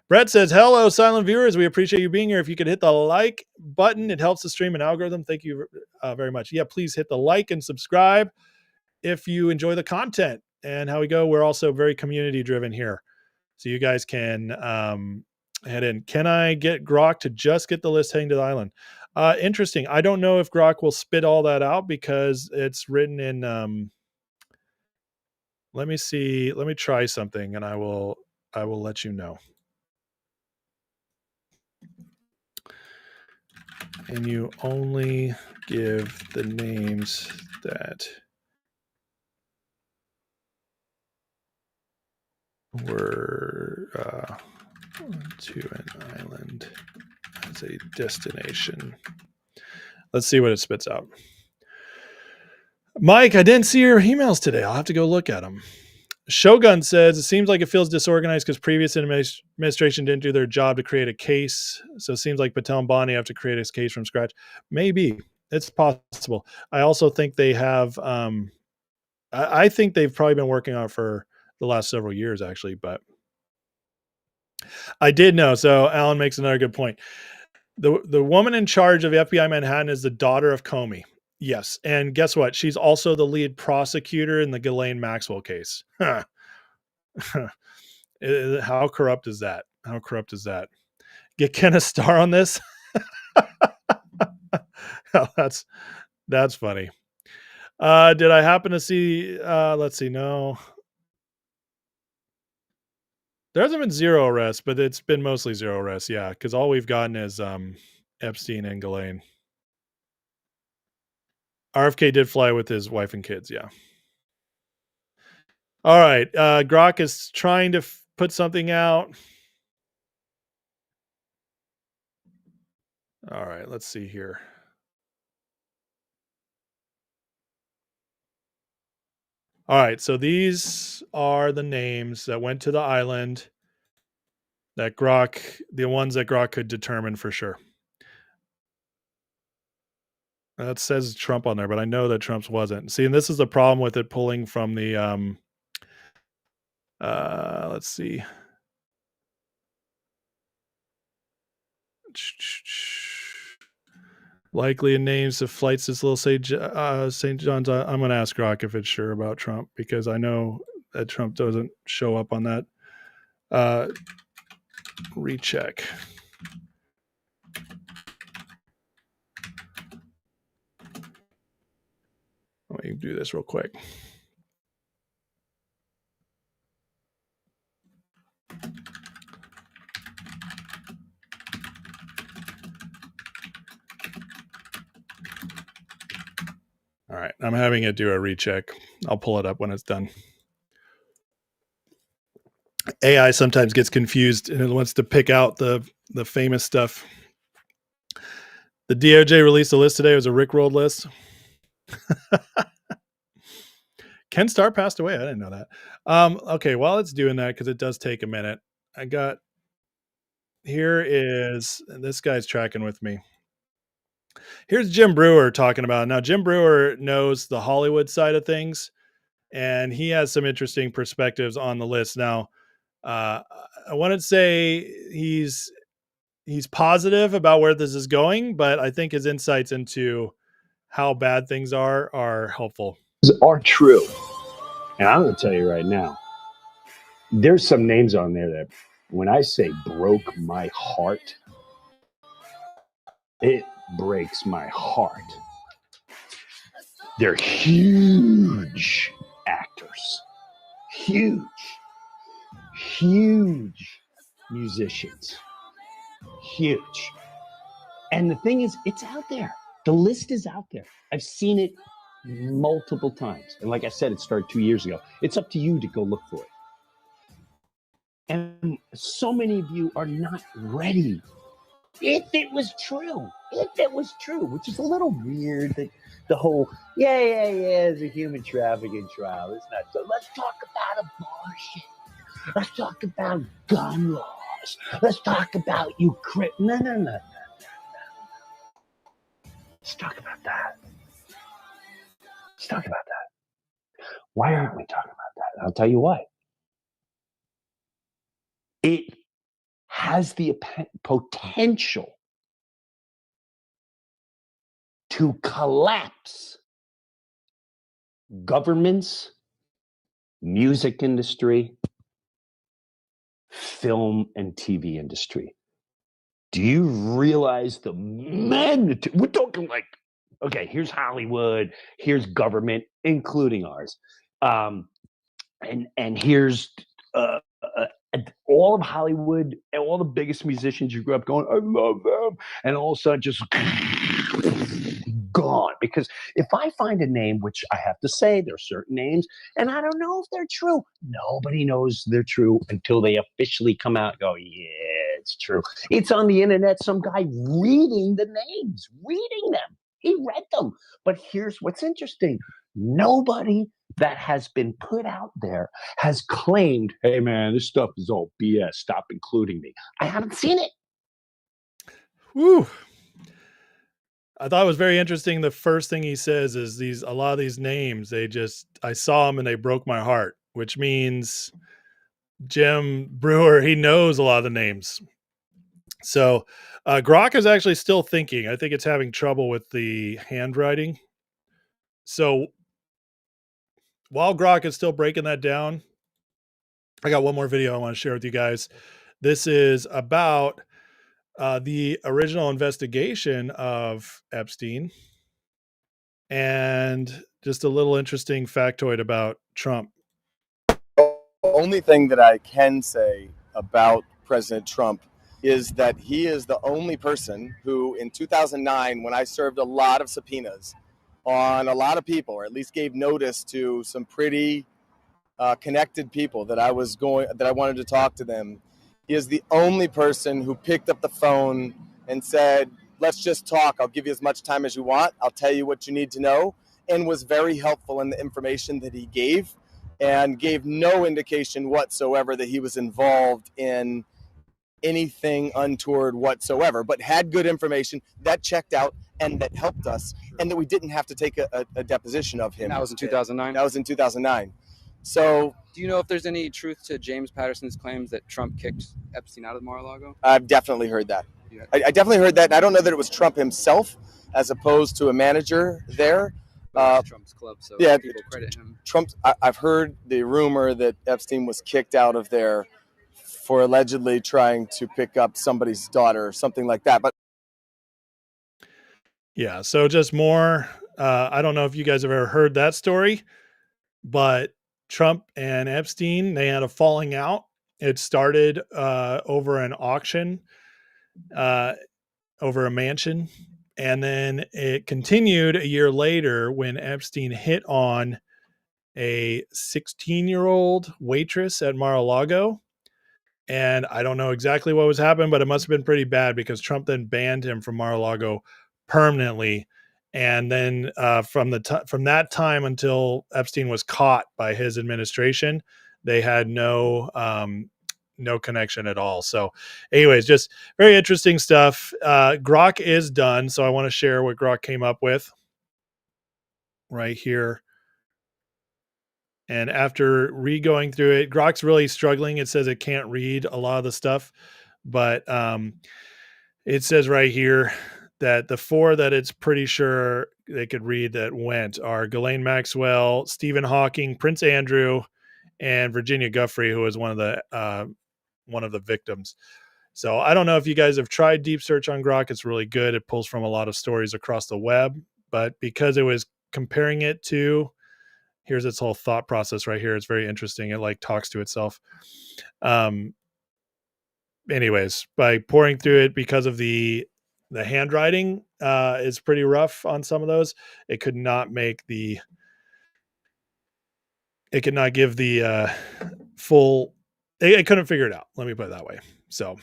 Brett says, hello, silent viewers. We appreciate you being here. If you could hit the like button, it helps the stream and algorithm. Thank you very much. Yeah, please hit the like and subscribe if you enjoy the content and how we go. We're also very community driven here. So you guys can head in. Can I get Grok to just get the list heading to the island? Interesting. I don't know if Grok will spit all that out because it's written in, let me see. Let me try something and I will let you know. And you only give the names that were to an island as a destination. Let's see what it spits out. Mike, I didn't see your emails today. I'll have to go look at them. Shogun says, it seems like it feels disorganized because previous administration didn't do their job to create a case. So it seems like Patel and Bondi have to create a case from scratch. Maybe. It's possible. I also think they have, I think they've probably been working on it for the last several years, actually. But I did know. So Alan makes another good point. The woman in charge of FBI Manhattan is the daughter of Comey. Yes. And guess what? She's also the lead prosecutor in the Ghislaine Maxwell case. How corrupt is that? How corrupt is that? Get Ken a star on this? Oh, that's funny. Did I happen to see, let's see. No, there hasn't been zero arrests, but it's been mostly zero arrests. Yeah. Cause all we've gotten is, Epstein and Ghislaine. RFK did fly with his wife and kids. Yeah. All right. Grok is trying to put something out. All right. Let's see here. All right. So these are the names that went to the island that Grok, the ones that Grok could determine for sure. That says Trump on there, but I know that Trump's wasn't. See, and this is the problem with it pulling from the, let's see. Likely names of flights to Little St. John's. I'm going to ask Grok if it's sure about Trump because I know that Trump doesn't show up on that. Recheck. Let me do this real quick. All right, I'm having it do a recheck. I'll pull it up when it's done. AI sometimes gets confused and it wants to pick out the famous stuff. The DOJ released a list today. It was a Rickrolled list. Ken Starr passed away. I didn't know that. Okay, while it's doing that, because it does take a minute, here is, and this guy's tracking with me. Here's Jim Brewer talking about. Now, Jim Brewer knows the Hollywood side of things, and he has some interesting perspectives on the list. Now, I want to say he's positive about where this is going, but I think his insights into how bad things are helpful. Are true. And I'm going to tell you right now, there's some names on there that when I say broke my heart, it breaks my heart. They're huge actors, huge musicians, huge. And the thing is, it's out there. The list is out there. I've seen it multiple times. And like I said, it started 2 years ago. It's up to you to go look for it. And so many of you are not ready. If it was true, which is a little weird that the whole, it's a human trafficking trial. It's not so. Let's talk about abortion. Let's talk about gun laws. Let's talk about Ukraine. No. Let's talk about that. Why aren't we talking about that? I'll tell you why. It has the potential to collapse governments, music industry, film and TV industry. Do you realize the magnitude? We're talking like, okay, here's Hollywood, here's government, including ours. And here's all of Hollywood and all the biggest musicians you grew up going, I love them. And all of a sudden just gone. Because if I find a name, which I have to say, there are certain names, and I don't know if they're true. Nobody knows they're true until they officially come out and go, yeah, it's true. It's on the internet, some guy reading the names, reading them. He read them. But here's what's interesting. Nobody that has been put out there has claimed, hey, man, this stuff is all BS. Stop including me. I haven't seen it. Woo. I thought it was very interesting. The first thing he says is a lot of these names, I saw them and they broke my heart, which means Jim Brewer, he knows a lot of the names. So Grok is actually still thinking. I think it's having trouble with the handwriting. So while Grok is still breaking that down, I got one more video I want to share with you guys. This is about the original investigation of Epstein and just a little interesting factoid about Trump. The only thing that I can say about President Trump is that he is the only person who in 2009, when I served a lot of subpoenas on a lot of people, or at least gave notice to some pretty connected people that I wanted to talk to them, he is the only person who picked up the phone and said, let's just talk. I'll give you as much time as you want. I'll tell you what you need to know, and was very helpful in the information that he gave and gave no indication whatsoever that he was involved in anything untoward whatsoever, but had good information that checked out and that helped us, and that we didn't have to take a deposition of him. That was in 2009? That was in 2009. So, do you know if there's any truth to James Patterson's claims that Trump kicked Epstein out of Mar-a-Lago? I've definitely heard that. I definitely heard that. And I don't know that it was Trump himself as opposed to a manager there. Trump's club, so yeah, people credit him. I've heard the rumor that Epstein was kicked out of there for allegedly trying to pick up somebody's daughter or something like that. But yeah, so just more. I don't know if you guys have ever heard that story, but Trump and Epstein, they had a falling out. It started over an auction, over a mansion. And then it continued a year later when Epstein hit on a 16-year-old waitress at Mar-a-Lago. And I don't know exactly what was happening, but it must have been pretty bad because Trump then banned him from Mar-a-Lago permanently. And then from that time until Epstein was caught by his administration, they had no connection at all. So anyways, just very interesting stuff. Grok is done. So I want to share what Grok came up with right here. And after re-going through it, Grok's really struggling. It says it can't read a lot of the stuff, but it says right here that the 4 that it's pretty sure they could read that went are Ghislaine Maxwell, Stephen Hawking, Prince Andrew, and Virginia Giuffre, who was one of the victims. So I don't know if you guys have tried deep search on Grok. It's really good. It pulls from a lot of stories across the web, but because it was comparing it to, here's its whole thought process right here. It's very interesting. It like talks to itself. Anyways, by pouring through it, because of the handwriting is pretty rough on some of those, it could not give the full, it couldn't figure it out. Let me put it that way. So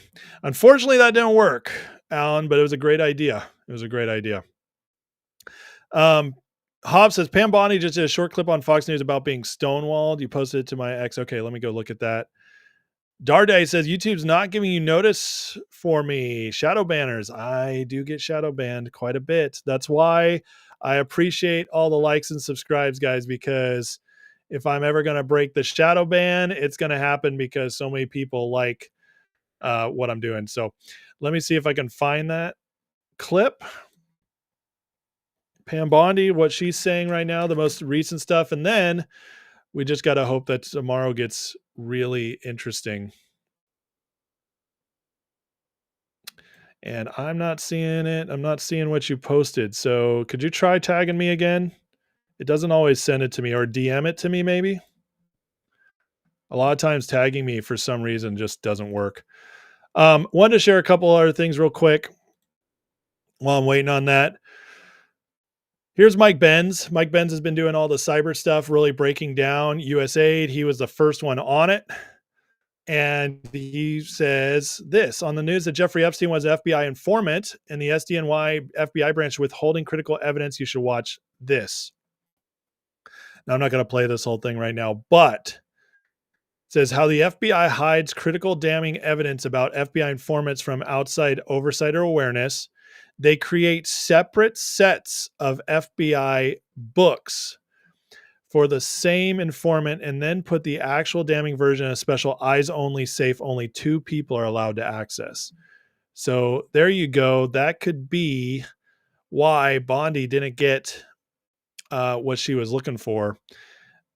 unfortunately that didn't work, Alan, but it was a great idea. Hobbs says, Pam Bondi just did a short clip on Fox News about being stonewalled. You posted it to my ex. Okay, let me go look at that. Darday says, YouTube's not giving you notice for me. Shadow banners. I do get shadow banned quite a bit. That's why I appreciate all the likes and subscribes, guys, because if I'm ever going to break the shadow ban, it's going to happen because so many people like what I'm doing. So let me see if I can find that clip. Pam Bondi, what she's saying right now, the most recent stuff. And then we just got to hope that tomorrow gets really interesting. And I'm not seeing it. I'm not seeing what you posted. So could you try tagging me again? It doesn't always send it to me, or DM it to me maybe. A lot of times tagging me for some reason just doesn't work. Wanted to share a couple other things real quick while I'm waiting on that. Here's Mike Benz. Mike Benz has been doing all the cyber stuff, really breaking down USAID. He was the first one on it. And he says this on the news that Jeffrey Epstein was an FBI informant and the SDNY FBI branch withholding critical evidence. You should watch this. Now, I'm not going to play this whole thing right now, but it says how the FBI hides critical damning evidence about FBI informants from outside oversight or awareness. They create separate sets of FBI books for the same informant and then put the actual damning version in a special eyes only safe. Only 2 people are allowed to access. So there you go. That could be why Bondi didn't get what she was looking for.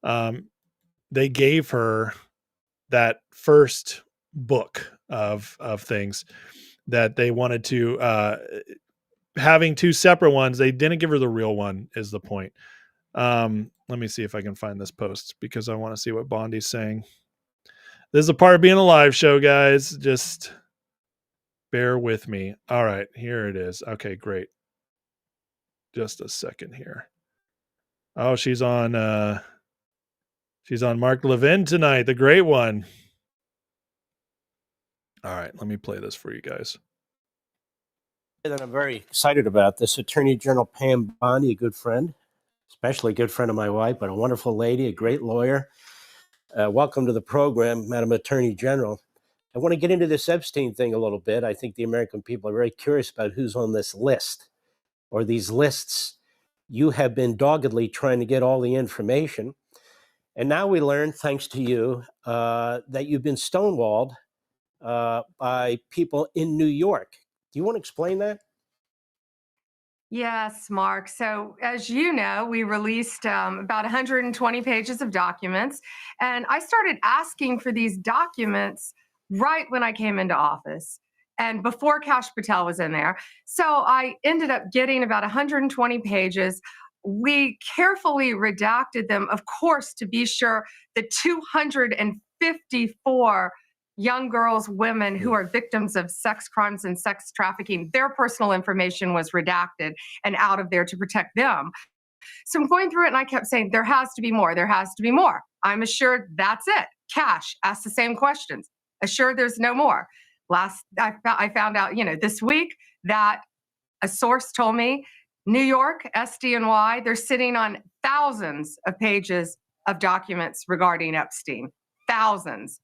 They gave her that first book of things that they wanted to, having 2 separate ones. They didn't give her the real one is the point. Let me see if I can find this post because I want to see what Bondi's saying. This is a part of being a live show, guys. Just bear with me. All right, here it is. Okay, great. Just a second here. Oh, she's on Mark Levin tonight, the great one. All right, let me play this for you guys. That I'm very excited about this. Attorney General Pam Bondi, a good friend, especially a good friend of my wife, but a wonderful lady, a great lawyer. Welcome to the program, Madam Attorney General. I want to get into this Epstein thing a little bit. I think the American people are very curious about who's on this list or these lists. You have been doggedly trying to get all the information. And now we learn, thanks to you, that you've been stonewalled by people in New York. Do you want to explain that? Yes, Mark. So as you know, we released about 120 pages of documents, and I started asking for these documents right when I came into office and before Kash Patel was in there. So I ended up getting about 120 pages. We carefully redacted them, of course, to be sure the 254 young girls, women who are victims of sex crimes and sex trafficking, their personal information was redacted and out of there to protect them. So I'm going through it and I kept saying, there has to be more, there has to be more. I'm assured that's it. Kash asked the same questions. assured there's no more. I found out, this week that a source told me New York, SDNY, they're sitting on thousands of pages of documents regarding Epstein. Thousands.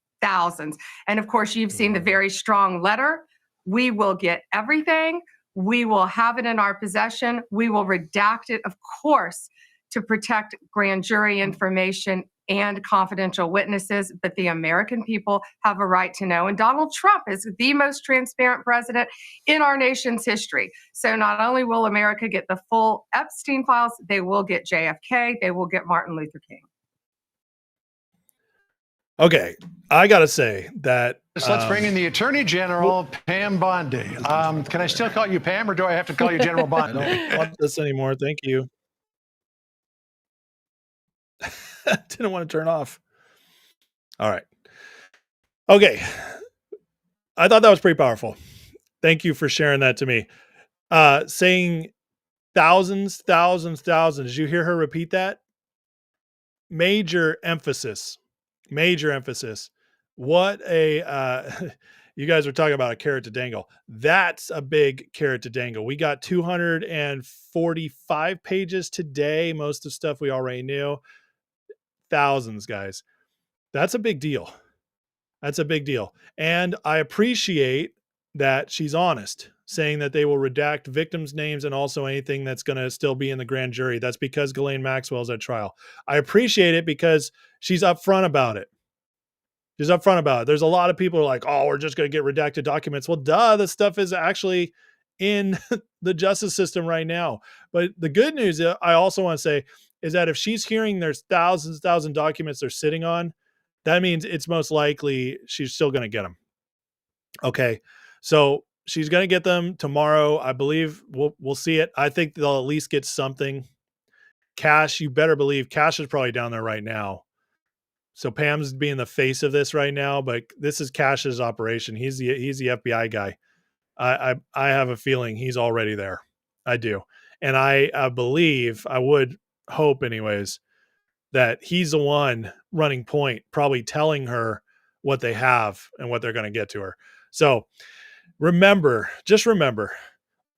And of course, you've seen the very strong letter. We will get everything. We will have it in our possession. We will redact it, of course, to protect grand jury information and confidential witnesses, but the American people have a right to know. And Donald Trump is the most transparent president in our nation's history. So not only will America get the full Epstein files, they will get JFK, they will get Martin Luther King. Okay, I got to say that... Let's bring in the Attorney General, Pam Bondi. Can I still call you Pam, or do I have to call you General Bondi? I don't want this anymore. Thank you. Didn't want to turn off. All right. Okay. I thought that was pretty powerful. Thank you for sharing that to me. Saying thousands. Did you hear her repeat that? Major emphasis. What a, you guys are talking about a carrot to dangle. That's a big carrot to dangle. We got 245 pages today. Most of stuff we already knew. Thousands, guys. That's a big deal. And I appreciate that she's honest, saying that they will redact victims' names and also anything that's going to still be in the grand jury. That's because Ghislaine Maxwell's at trial. I appreciate it because she's upfront about it. There's a lot of people who are like, oh, we're just going to get redacted documents. Well, duh, this stuff is actually in the justice system right now. But the good news, I also want to say, is that if she's hearing there's thousands documents they're sitting on, that means it's most likely she's still going to get them. Okay. So she's going to get them tomorrow. I believe we'll see it. I think they'll at least get something. Kash, you better believe Kash is probably down there right now. So Pam's being the face of this right now, but this is Kash's operation. He's the FBI guy. I have a feeling he's already there. I do. And I believe, I would hope anyways, that he's the one running point, probably telling her what they have and what they're going to get to her. So just remember,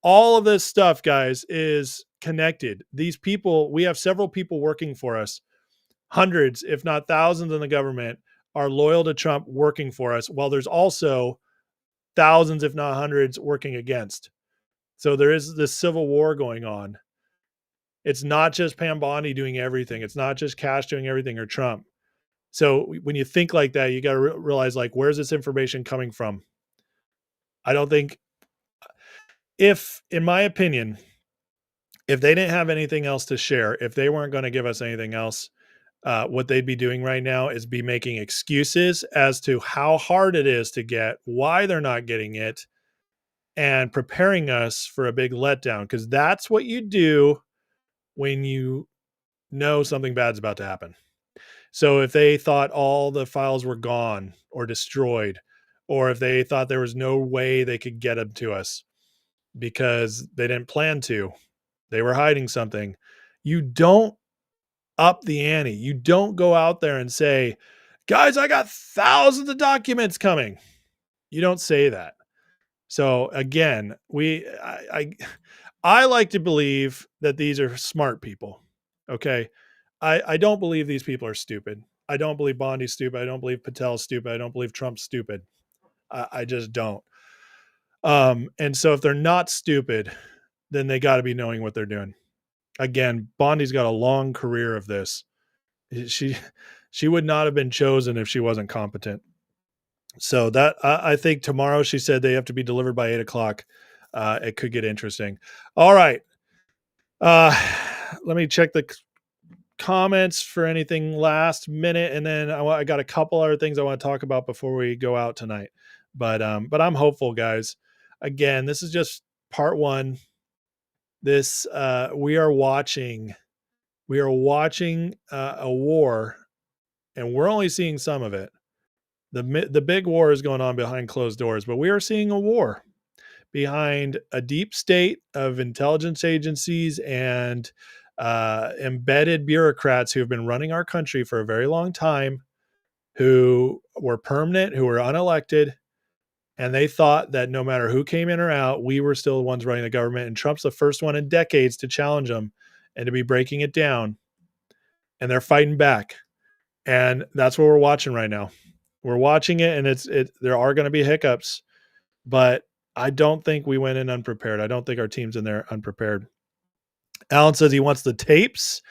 all of this stuff, guys, is connected. These people, we have several people working for us. Hundreds, if not thousands in the government are loyal to Trump working for us, while there's also thousands, if not hundreds, working against. So there is this civil war going on. It's not just Pam Bondi doing everything. It's not just Kash doing everything or Trump. So when you think like that, you got to realize, like, where's this information coming from? I don't think, in my opinion, if they didn't have anything else to share, if they weren't going to give us anything else, what they'd be doing right now is be making excuses as to how hard it is to get, why they're not getting it, and preparing us for a big letdown. Because that's what you do when you know something bad's about to happen. So if they thought all the files were gone or destroyed, or if they thought there was no way they could get them to us because they didn't plan to, they were hiding something, you don't up the ante. You don't go out there and say, guys, I got thousands of documents coming. You don't say that. So again, I like to believe that these are smart people. Okay. I don't believe these people are stupid. I don't believe Bondi's stupid. I don't believe Patel's stupid. I don't believe Trump's stupid. I just don't. And so if they're not stupid, then they got to be knowing what they're doing. Again, Bondi's got a long career of this. She would not have been chosen if she wasn't competent. So that I think tomorrow, she said they have to be delivered by 8:00. It could get interesting. All right. Let me check the comments for anything last minute. And then I got a couple other things I want to talk about before we go out tonight. But I'm hopeful, guys. Again, this is just part one. This we are watching a war, and we're only seeing some of it. The big war is going on behind closed doors, but we are seeing a war behind a deep state of intelligence agencies and embedded bureaucrats who have been running our country for a very long time, who were permanent, who were unelected, and they thought that no matter who came in or out, we were still the ones running the government. And Trump's the first one in decades to challenge them and to be breaking it down. And they're fighting back. And that's what we're watching right now. We're watching it, and there are going to be hiccups, but I don't think we went in unprepared. I don't think our team's in there unprepared. Alan says he wants the tapes.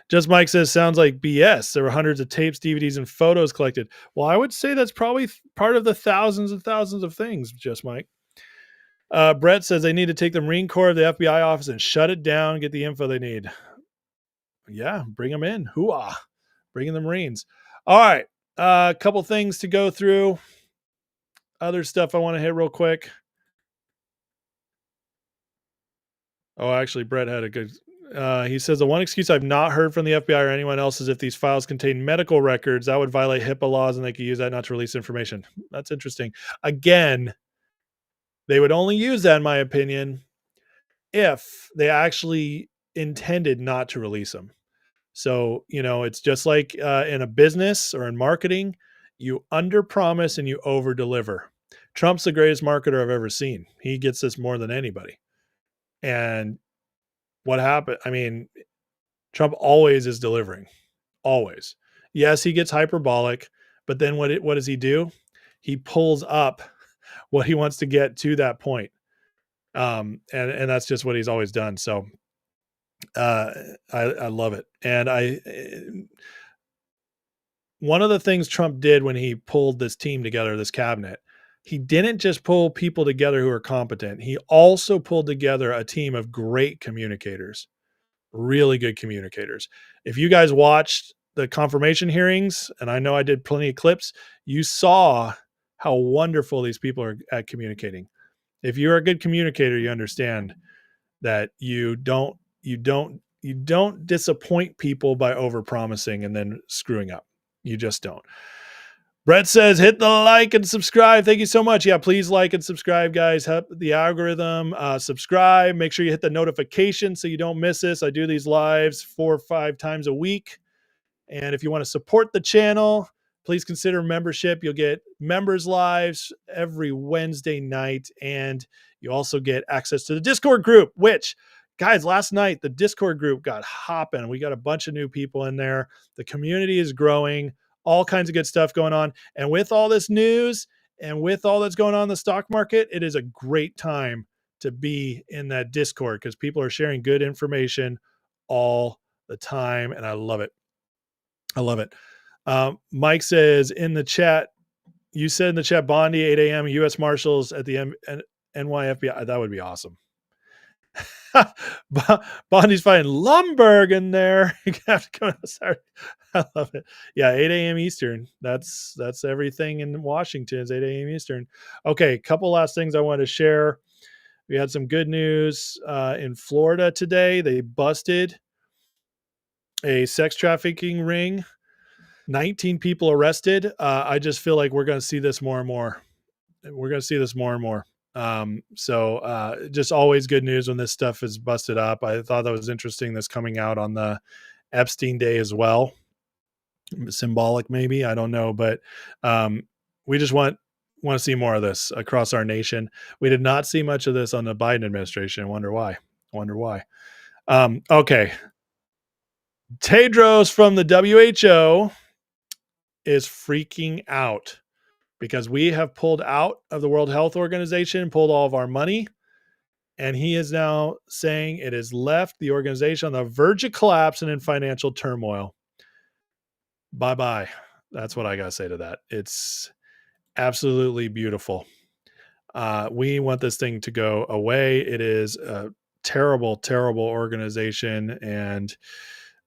Just Mike says, sounds like BS. There were hundreds of tapes, DVDs, and photos collected. Well, I would say that's probably part of the thousands and thousands of things, Just Mike. Brett says they need to take the Marine Corps of the FBI office and shut it down, get the info they need. Yeah, bring them in. Hooah. Bring in the Marines. All right. A couple things to go through. Other stuff I want to hit real quick. Oh, actually, Brett had a good... he says, the one excuse I've not heard from the FBI or anyone else is if these files contain medical records, that would violate HIPAA laws and they could use that not to release information. That's interesting. Again, they would only use that, in my opinion, if they actually intended not to release them. So, it's just like in a business or in marketing, you under-promise and you over-deliver. Trump's the greatest marketer I've ever seen. He gets this more than anybody. And what happened? I mean, Trump always is delivering. Always. Yes, he gets hyperbolic, but then what does he do? He pulls up what he wants to get to that point. And that's just what he's always done. So I love it. And one of the things Trump did when he pulled this team together, this cabinet, he didn't just pull people together who are competent. He also pulled together a team of great communicators, really good communicators. If you guys watched the confirmation hearings, and I know I did plenty of clips, you saw how wonderful these people are at communicating. If you're a good communicator, you understand that you don't disappoint people by overpromising and then screwing up. You just don't. Brett says, hit the like and subscribe. Thank you so much. Yeah, please like and subscribe, guys. Help the algorithm. Subscribe. Make sure you hit the notification so you don't miss this. I do these lives 4 or 5 times a week. And if you want to support the channel, please consider membership. You'll get members lives every Wednesday night. And you also get access to the Discord group, which, guys, last night, the Discord group got hopping. We got a bunch of new people in there. The community is growing. All kinds of good stuff going on. And with all this news and with all that's going on in the stock market, it is a great time to be in that Discord because people are sharing good information all the time. And I love it. I love it. Mike says in the chat, you said in the chat, Bondi, 8 a.m., U.S. Marshals at the NYFBI. That would be awesome. Bondi's fighting Lumberg in there. You have to come out Saturday. I love it. Yeah, 8 a.m. Eastern. That's everything in Washington is 8 a.m. Eastern. Okay, a couple last things I wanted to share. We had some good news in Florida today. They busted a sex trafficking ring. 19 people arrested. I just feel like we're going to see this more and more. We're going to see this more and more. So just always good news when this stuff is busted up. I thought that was interesting. That's coming out on the Epstein Day as well. Symbolic, maybe, I don't know, but we just want to see more of this across our nation. We did not see much of this on the Biden administration. I wonder why. Okay. Tedros from the WHO is freaking out because we have pulled out of the World Health Organization, pulled all of our money, and he is now saying it has left the organization on the verge of collapse and in financial turmoil. Bye-bye. That's what I got to say to that. It's absolutely beautiful. We want this thing to go away. It is a terrible, terrible organization. And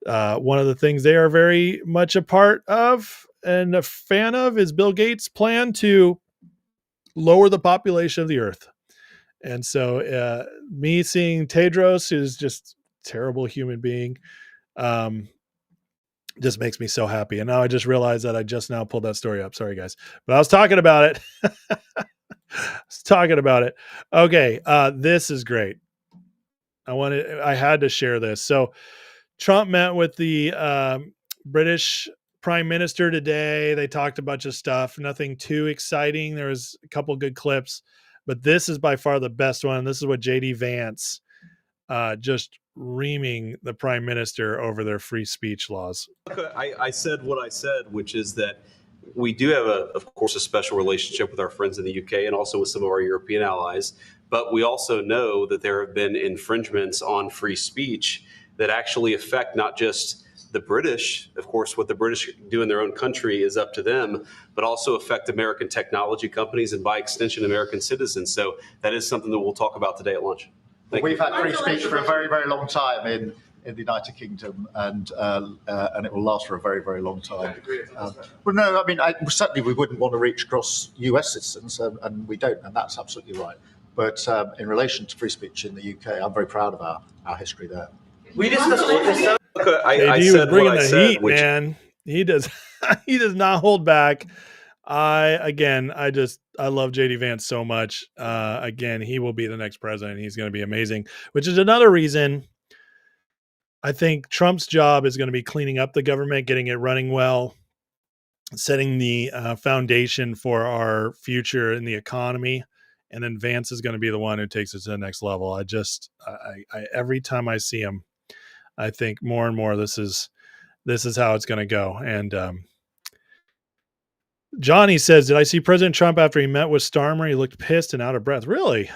one of the things they are very much a part of and a fan of is Bill Gates' plan to lower the population of the earth. And so me seeing Tedros, who's just a terrible human being, just makes me so happy. And now I just realized that I just now pulled that story up. Sorry, guys. But I was talking about it. Okay, this is great. I had to share this. So Trump met with the British prime minister today. They talked a bunch of stuff, nothing too exciting. There was a couple good clips, but this is by far the best one. This is what JD Vance just reaming the prime minister over their free speech laws. I said what I said, which is that we do have, of course, a special relationship with our friends in the UK and also with some of our European allies. But we also know that there have been infringements on free speech that actually affect not just the British. Of course, what the British do in their own country is up to them, but also affect American technology companies and by extension, American citizens. So that is something that we'll talk about today at lunch. We've had free speech for a very, very long time in the United Kingdom, and it will last for a very, very long time. Well, no, I mean, certainly we wouldn't want to reach across US citizens, and we don't, and that's absolutely right. But in relation to free speech in the UK, I'm very proud of our history there. We discussed all this stuff. I said bringing the heat, man. He does. He does not hold back. I love JD Vance so much. Again, he will be the next president. He's going to be amazing, which is another reason I think Trump's job is going to be cleaning up the government, getting it running well, setting the foundation for our future in the economy. And then Vance is going to be the one who takes it to the next level. I every time I see him, I think more and more this is how it's going to go. And Johnny says, did I see President Trump after he met with Starmer? He looked pissed and out of breath. Really?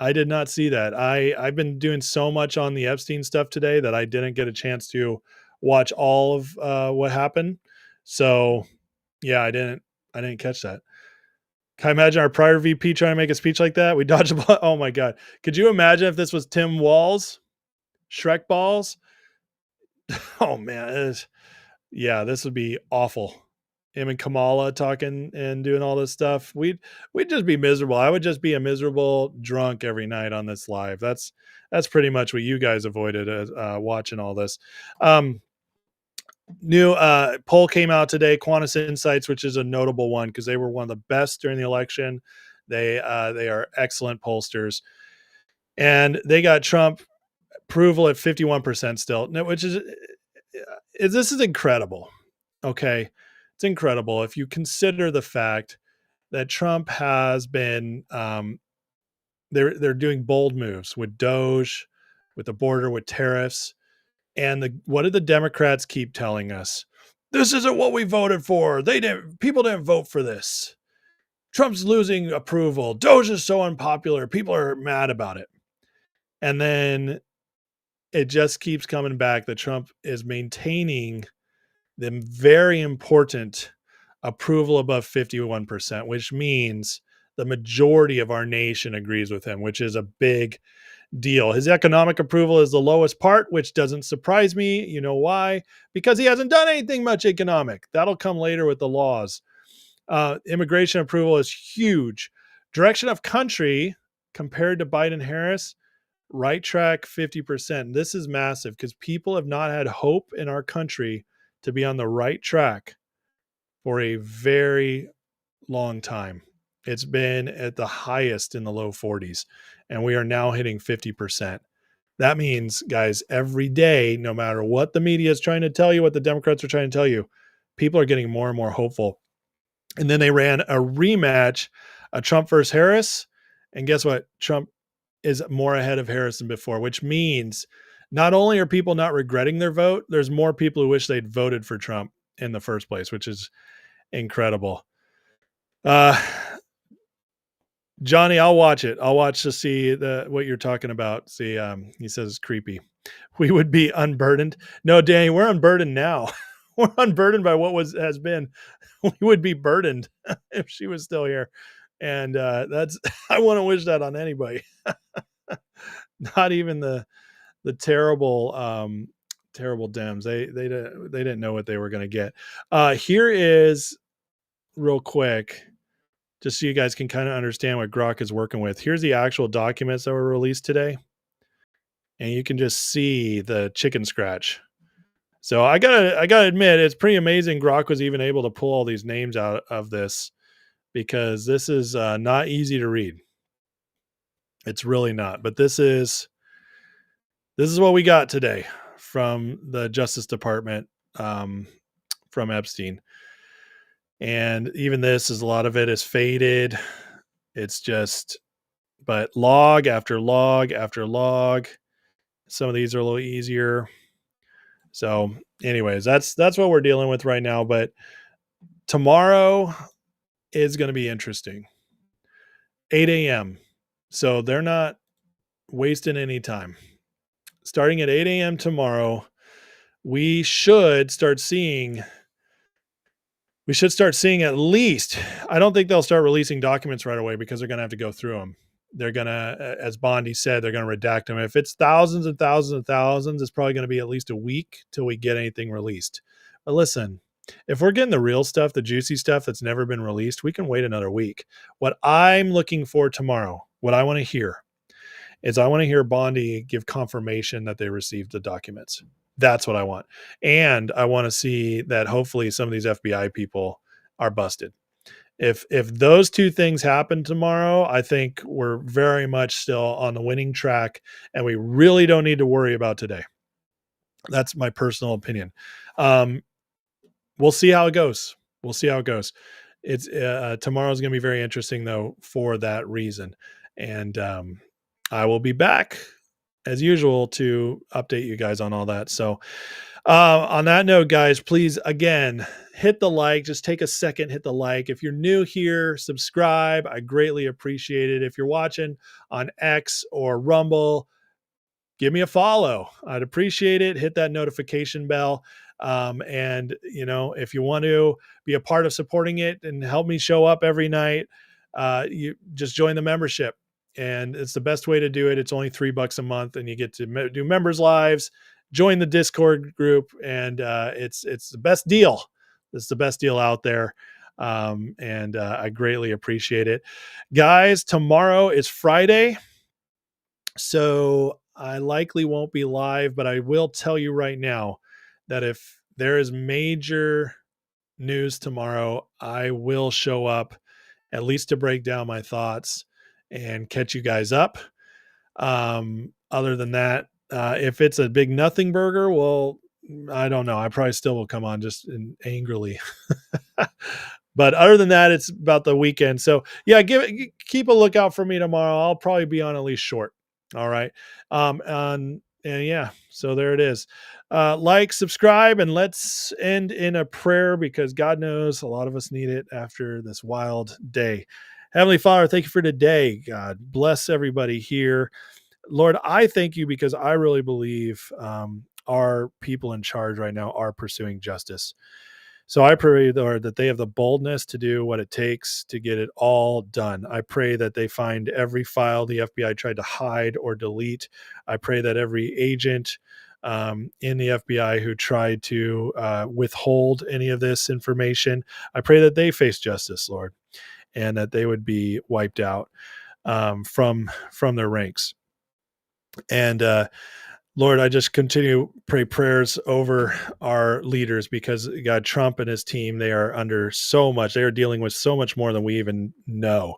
I did not see that. I've been doing so much on the Epstein stuff today that I didn't get a chance to watch all of what happened. So yeah, I didn't catch that. Can I imagine our prior VP trying to make a speech like that? We dodged a ball. Oh my God. Could you imagine if this was Tim Walz, Shrek Balls? Oh man. This would be awful. Him and Kamala talking and doing all this stuff. We'd just be miserable. I would just be a miserable drunk every night on this live. That's pretty much what you guys avoided watching all this. New poll came out today, Quantus Insights, which is a notable one because they were one of the best during the election. They are excellent pollsters, and they got Trump approval at 51% still, which is this is incredible. Okay, it's incredible if you consider the fact that Trump has been they're doing bold moves with Doge, with the border, with tariffs. And what did the Democrats keep telling us? This isn't what we voted for. People didn't vote for this. Trump's losing approval. Doge is so unpopular. People are mad about it. And then it just keeps coming back that Trump is maintaining the very important approval above 51%, which means the majority of our nation agrees with him, which is a big deal. His economic approval is the lowest part, which doesn't surprise me. You know why? Because he hasn't done anything much economic. That'll come later with the laws. Immigration approval is huge. Direction of country compared to Biden-Harris, right track 50%. This is massive because people have not had hope in our country to be on the right track for a very long time. It's been at the highest in the low 40s, and we are now hitting 50%. That means, guys, every day, no matter what the media is trying to tell you, what the Democrats are trying to tell you, people are getting more and more hopeful. And then they ran a rematch, a Trump versus Harris, and guess what? Trump is more ahead of Harris than before, which means not only are people not regretting their vote, there's more people who wish they'd voted for Trump in the first place, which is incredible. Johnny, I'll watch it. I'll watch to see what you're talking about. See, he says it's creepy. We would be unburdened. No, Danny, we're unburdened now. We're unburdened by what has been. We would be burdened if she was still here. And I wouldn't wish that on anybody. Not even the terrible Dems. They didn't know what they were going to get. Here is real quick, just so you guys can kind of understand what Grok is working with. Here's the actual documents that were released today. And you can just see the chicken scratch. So I gotta admit, it's pretty amazing Grok was even able to pull all these names out of this, because this is not easy to read. It's really not. But this is what we got today from the Justice Department from Epstein. And even this is, a lot of it is faded. It's just, but log after log after log. Some of these are a little easier. So anyways, that's what we're dealing with right now. But tomorrow is going to be interesting. 8 a.m. So they're not wasting any time. Starting at 8 a.m. tomorrow, we should start seeing at least, I don't think they'll start releasing documents right away because they're going to have to go through them. They're going to, as Bondi said, they're going to redact them. If it's thousands and thousands and thousands, it's probably going to be at least a week till we get anything released. But listen, if we're getting the real stuff, the juicy stuff that's never been released, we can wait another week. What I'm looking for tomorrow, what I want to hear is I want to hear Bondi give confirmation that they received the documents. That's what I want. And I want to see that hopefully some of these FBI people are busted. If those two things happen tomorrow, I think we're very much still on the winning track, and we really don't need to worry about today. That's my personal opinion. We'll see how it goes. It's tomorrow's going to be very interesting though for that reason. And I will be back as usual to update you guys on all that. So on that note, guys, please, again, hit the like. Just take a second, hit the like. If you're new here, subscribe. I greatly appreciate it. If you're watching on X or Rumble, give me a follow. I'd appreciate it. Hit that notification bell. And, you know, if you want to be a part of supporting it and help me show up every night, you just join the membership. And it's the best way to do it. It's only $3 a month, and you get to do members lives, join the Discord group, and it's the best deal. It's the best deal out there. And I greatly appreciate it. Guys, tomorrow is Friday, so I likely won't be live, but I will tell you right now that if there is major news tomorrow, I will show up at least to break down my thoughts and catch you guys up. Other than that, if it's a big nothing burger, well, I don't know. I probably still will come on just angrily. But other than that, it's about the weekend. So yeah, keep a lookout for me tomorrow. I'll probably be on at least short. All right. And yeah, so there it is. Like, subscribe, and let's end in a prayer, because God knows a lot of us need it after this wild day. Heavenly Father, thank you for today. God bless everybody here. Lord, I thank you because I really believe our people in charge right now are pursuing justice. So I pray, Lord, that they have the boldness to do what it takes to get it all done. I pray that they find every file the FBI tried to hide or delete. I pray that every agent in the FBI who tried to withhold any of this information, I pray that they face justice, Lord, and that they would be wiped out from their ranks. And Lord, I just continue to pray prayers over our leaders, because God, Trump and his team, they are under so much. They are dealing with so much more than we even know.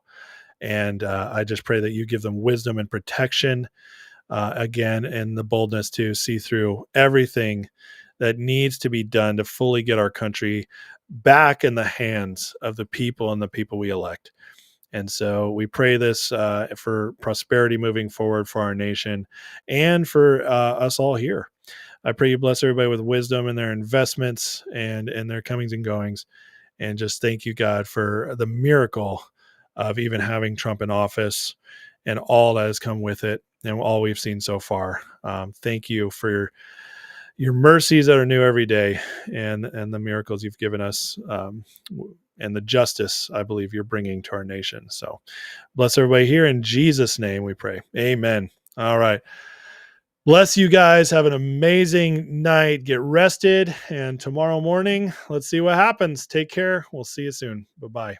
And I just pray that you give them wisdom and protection again, and the boldness to see through everything that needs to be done to fully get our country back in the hands of the people and the people we elect. And so we pray this for prosperity moving forward for our nation and for us all here. I pray you bless everybody with wisdom in their investments and their comings and goings. And just thank you, God, for the miracle of even having Trump in office and all that has come with it and all we've seen so far. Thank you for your mercies that are new every day, and the miracles you've given us, and the justice I believe you're bringing to our nation. So bless everybody here in Jesus' name we pray. Amen. All right. Bless you guys. Have an amazing night. Get rested. And tomorrow morning, let's see what happens. Take care. We'll see you soon. Bye-bye.